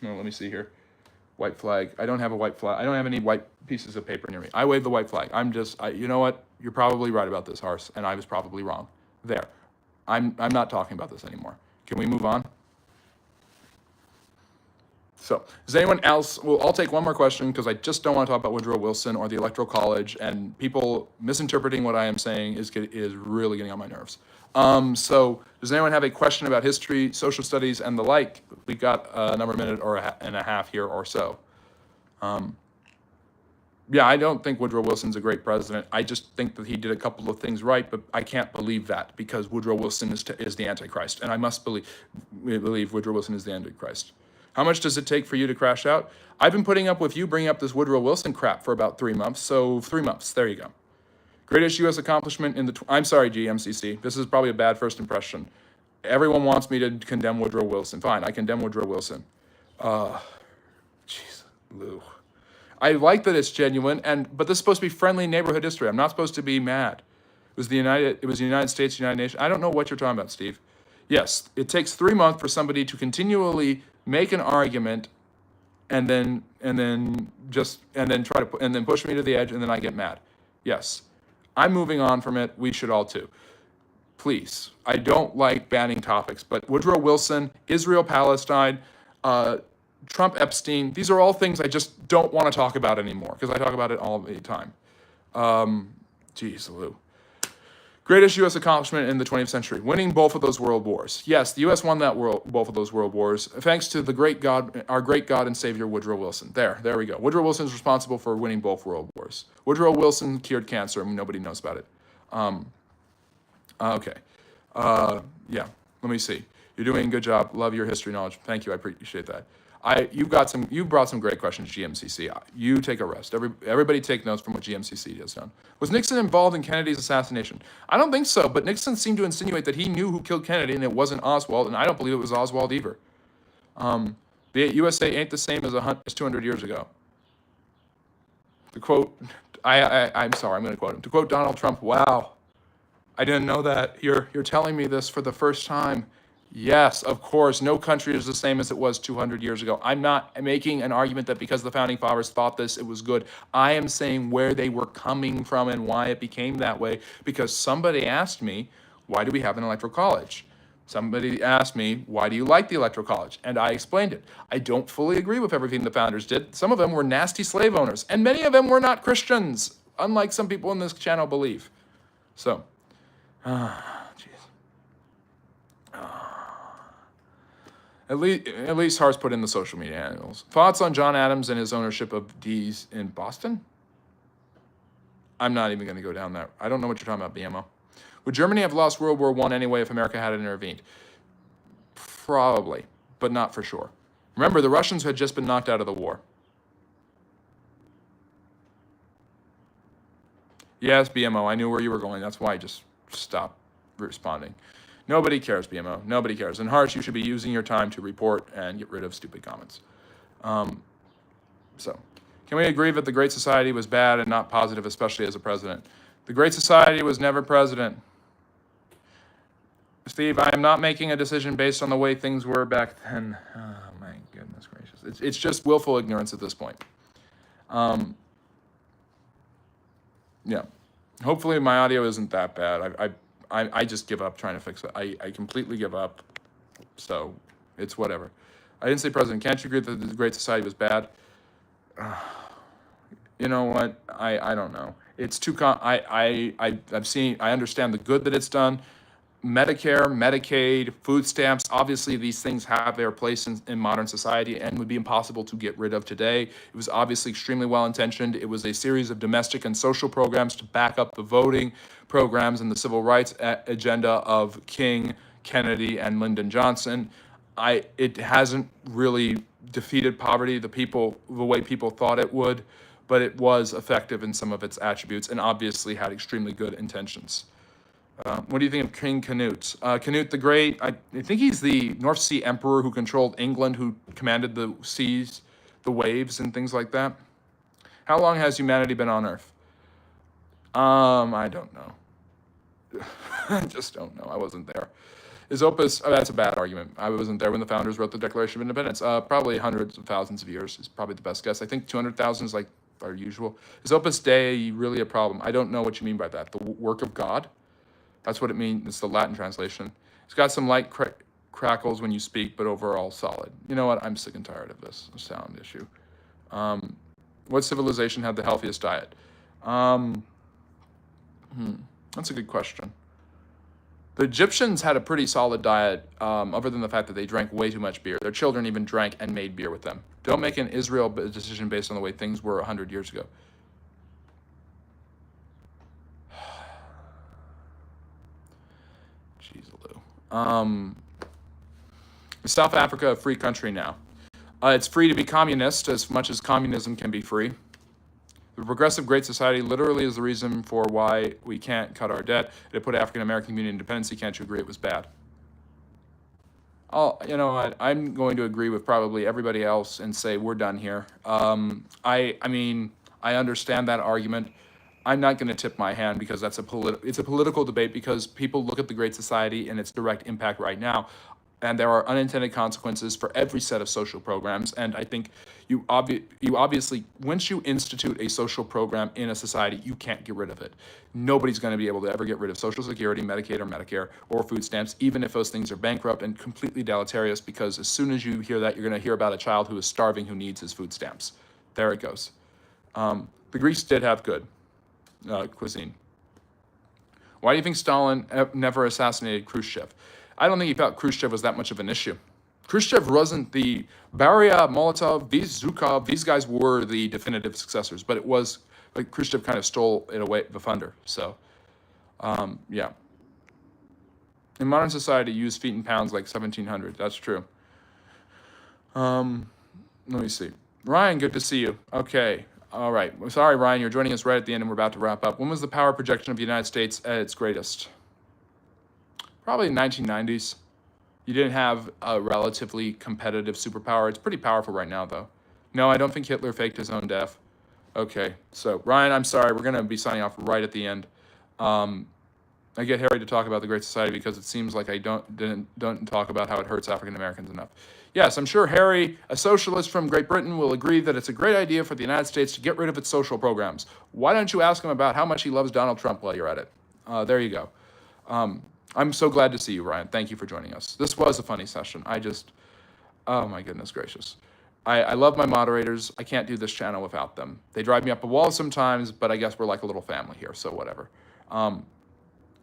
No, let me see here. White flag. I don't have a white flag. I don't have any white pieces of paper near me. I wave the white flag. You know what? You're probably right about this, Hars, and I was probably wrong. There. I'm not talking about this anymore. Can we move on? So, does anyone else? Well, I'll take one more question because I just don't want to talk about Woodrow Wilson or the Electoral College, and people misinterpreting what I am saying is really getting on my nerves. So, does anyone have a question about history, social studies, and the like? We've got another minute and a half here or so. Yeah, I don't think Woodrow Wilson's a great president. I just think that he did a couple of things right, but I can't believe that because Woodrow Wilson is the Antichrist, and I must believe Woodrow Wilson is the Antichrist. How much does it take for you to crash out? I've been putting up with you bringing up this Woodrow Wilson crap for about 3 months, so 3 months. There you go. Greatest U.S. accomplishment in the... I'm sorry, GMCC. This is probably a bad first impression. Everyone wants me to condemn Woodrow Wilson. Fine, I condemn Woodrow Wilson. Jeez, Lou. I like that it's genuine, but this is supposed to be friendly neighborhood history. I'm not supposed to be mad. It was the United States, United Nations. I don't know what you're talking about, Steve. Yes, it takes 3 months for somebody to continually make an argument and then push me to the edge, and then I get mad. Yes. I'm moving on from it. We should all too. Please. I don't like banning topics, but Woodrow Wilson, Israel, Palestine, Trump, Epstein, these are all things I just don't want to talk about anymore because I talk about it all the time. Geez, Lou. Greatest U.S. accomplishment in the 20th century, winning both of those world wars. Yes, the U.S. won both of those world wars thanks to our great God and Savior, Woodrow Wilson. There we go. Woodrow Wilson is responsible for winning both world wars. Woodrow Wilson cured cancer, and nobody knows about it. Okay. Yeah, let me see. You're doing a good job. Love your history knowledge. Thank you. I appreciate that. You brought some great questions, GMCC. You take a rest. Everybody take notes from what GMCC has done. Was Nixon involved in Kennedy's assassination? I don't think so, but Nixon seemed to insinuate that he knew who killed Kennedy and it wasn't Oswald, and I don't believe it was Oswald either. The USA ain't the same as 200 years ago. To quote, I'm sorry, I'm going to quote him. To quote Donald Trump, wow, I didn't know that. You're telling me this for the first time. Yes, of course, no country is the same as it was 200 years ago. I'm not making an argument that because the founding fathers thought this, it was good. I am saying where they were coming from and why it became that way, because somebody asked me, why do we have an electoral college? Somebody asked me, why do you like the electoral college? And I explained it. I don't fully agree with everything the founders did. Some of them were nasty slave owners, and many of them were not Christians, unlike some people in this channel believe. So, At least Hart's put in the social media handles. Thoughts on John Adams and his ownership of D's in Boston? I'm not even going to go down that. I don't know what you're talking about, BMO. Would Germany have lost World War I anyway if America had intervened? Probably, but not for sure. Remember, the Russians had just been knocked out of the war. Yes, BMO, I knew where you were going. That's why I just stopped responding. Nobody cares, BMO. Nobody cares. And Harsh, you should be using your time to report and get rid of stupid comments. So, can we agree that the Great Society was bad and not positive, especially as a president? The Great Society was never president. Steve, I am not making a decision based on the way things were back then. Oh, my goodness gracious. It's just willful ignorance at this point. Yeah. Hopefully my audio isn't that bad. I just give up trying to fix it. I completely give up. So it's whatever. I didn't say president. Can't you agree that the Great Society was bad? You know what? I don't know. It's too I understand the good that it's done. Medicare, Medicaid, food stamps, obviously these things have their place in modern society and would be impossible to get rid of today. It was obviously extremely well-intentioned. It was a series of domestic and social programs to back up the voting programs and the civil rights agenda of King, Kennedy, and Lyndon Johnson. It hasn't really defeated poverty the way people thought it would, but it was effective in some of its attributes and obviously had extremely good intentions. What do you think of King Canute? Canute the Great, I think he's the North Sea Emperor who controlled England, who commanded the seas, the waves, and things like that. How long has humanity been on Earth? I don't know. I just don't know. I wasn't there. Is Opus, that's a bad argument. I wasn't there when the founders wrote the Declaration of Independence. Probably hundreds of thousands of years is probably the best guess. I think 200,000 is like our usual. Is Opus Dei really a problem? I don't know what you mean by that. The work of God? That's what it means. It's the Latin translation. It's got some light crackles when you speak, but overall solid. You know what? I'm sick and tired of this sound issue. What civilization had the healthiest diet? That's a good question. The Egyptians had a pretty solid diet, other than the fact that they drank way too much beer. Their children even drank and made beer with them. Don't make an Israel decision based on the way things were 100 years ago. Is South Africa a free country now? It's free to be communist as much as communism can be free. The progressive Great Society literally is the reason for why we can't cut our debt. It put African American community independency. Can't you agree it was bad? You know what? I'm going to agree with probably everybody else and say we're done here. I mean, I understand that argument. I'm not going to tip my hand because it's a political debate because people look at the Great Society and its direct impact right now, and there are unintended consequences for every set of social programs. And I think you obviously, once you institute a social program in a society, you can't get rid of it. Nobody's going to be able to ever get rid of Social Security, Medicaid, or Medicare, or food stamps, even if those things are bankrupt and completely deleterious. Because as soon as you hear that, you're going to hear about a child who is starving who needs his food stamps. There it goes. The Greeks did have good cuisine. Why do you think Stalin never assassinated Khrushchev? I don't think he felt Khrushchev was that much of an issue. Khrushchev wasn't the Beria, Molotov, Zhukov. These guys were the definitive successors, but it was like Khrushchev kind of stole it away, the thunder. So, yeah. In modern society, use feet and pounds like 1700. That's true. Let me see. Ryan, good to see you. Okay. All right. Sorry, Ryan, you're joining us right at the end and we're about to wrap up. When was the power projection of the United States at its greatest? Probably 1990s. You didn't have a relatively competitive superpower. It's pretty powerful right now, though. No, I don't think Hitler faked his own death. Okay, so Ryan, I'm sorry. We're going to be signing off right at the end. I get Harry to talk about the Great Society because it seems like I don't talk about how it hurts African Americans enough. Yes, I'm sure Harry, a socialist from Great Britain, will agree that it's a great idea for the United States to get rid of its social programs. Why don't you ask him about how much he loves Donald Trump while you're at it? There you go. I'm so glad to see you, Ryan. Thank you for joining us. This was a funny session. Oh my goodness gracious. I love my moderators. I can't do this channel without them. They drive me up a wall sometimes, but I guess we're like a little family here, so whatever.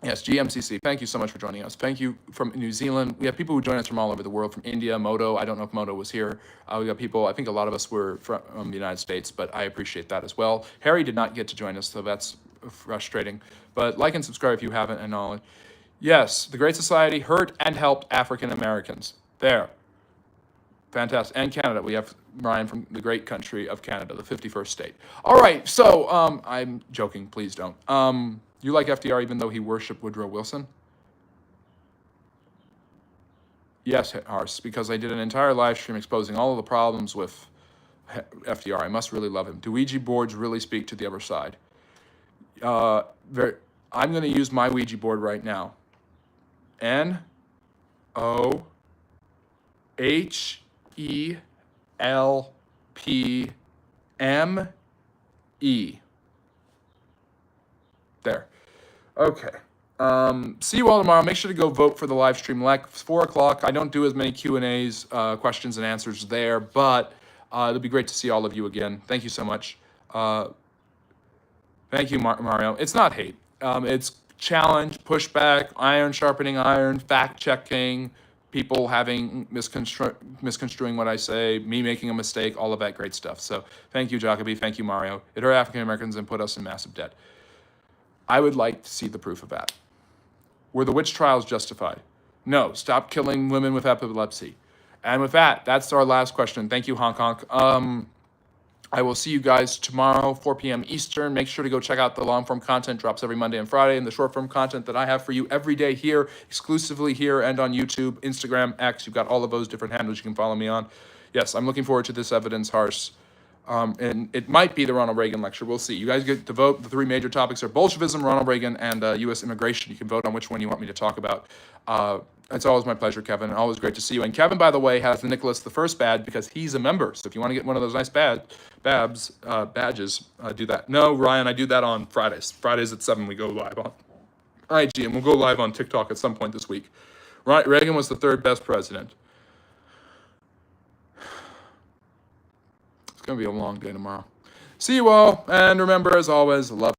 Yes, GMCC, thank you so much for joining us. Thank you from New Zealand. We have people who join us from all over the world, from India, Moto. I don't know if Moto was here. We got people, I think a lot of us were from the United States, but I appreciate that as well. Harry did not get to join us, so that's frustrating. But like and subscribe if you haven't and all. Yes, the Great Society hurt and helped African Americans. There. Fantastic. And Canada. We have Ryan from the great country of Canada, the 51st state. All right, so I'm joking. Please don't. You like FDR even though he worshipped Woodrow Wilson? Yes, Hars, because I did an entire live stream exposing all of the problems with FDR. I must really love him. Do Ouija boards really speak to the other side? I'm going to use my Ouija board right now. NOHELPME. There. Okay. See you all tomorrow. Make sure to go vote for the live stream. Like 4 o'clock. I don't do as many Q&As, questions and answers there, but it'll be great to see all of you again. Thank you so much. Thank you, Mario. It's not hate. It's challenge, pushback, iron sharpening iron, fact-checking, people having misconstruing what I say, me making a mistake, all of that great stuff. So thank you, Jacoby. Thank you, Mario. It hurt African Americans and put us in massive debt. I would like to see the proof of that. Were the witch trials justified? No. Stop killing women with epilepsy. And with that, that's our last question. Thank you, Hong Kong. I will see you guys tomorrow, 4 p.m. Eastern. Make sure to go check out the long-form content. Drops every Monday and Friday, and the short-form content that I have for you every day here, exclusively here and on YouTube, Instagram, X. You've got all of those different handles you can follow me on. Yes, I'm looking forward to this evidence, Harsh. And it might be the Ronald Reagan lecture. We'll see. You guys get to vote. The 3 major topics are Bolshevism, Ronald Reagan, and U.S. immigration. You can vote on which one you want me to talk about. It's always my pleasure, Kevin. Always great to see you. And Kevin, by the way, has the Nicholas I badge because he's a member. So if you want to get one of those nice badges, do that. No, Ryan, I do that on Fridays. Fridays at 7 we go live on IG, and we'll go live on TikTok at some point this week. Reagan was the 3rd best president. It's going to be a long day tomorrow. See you all, and remember, as always, love.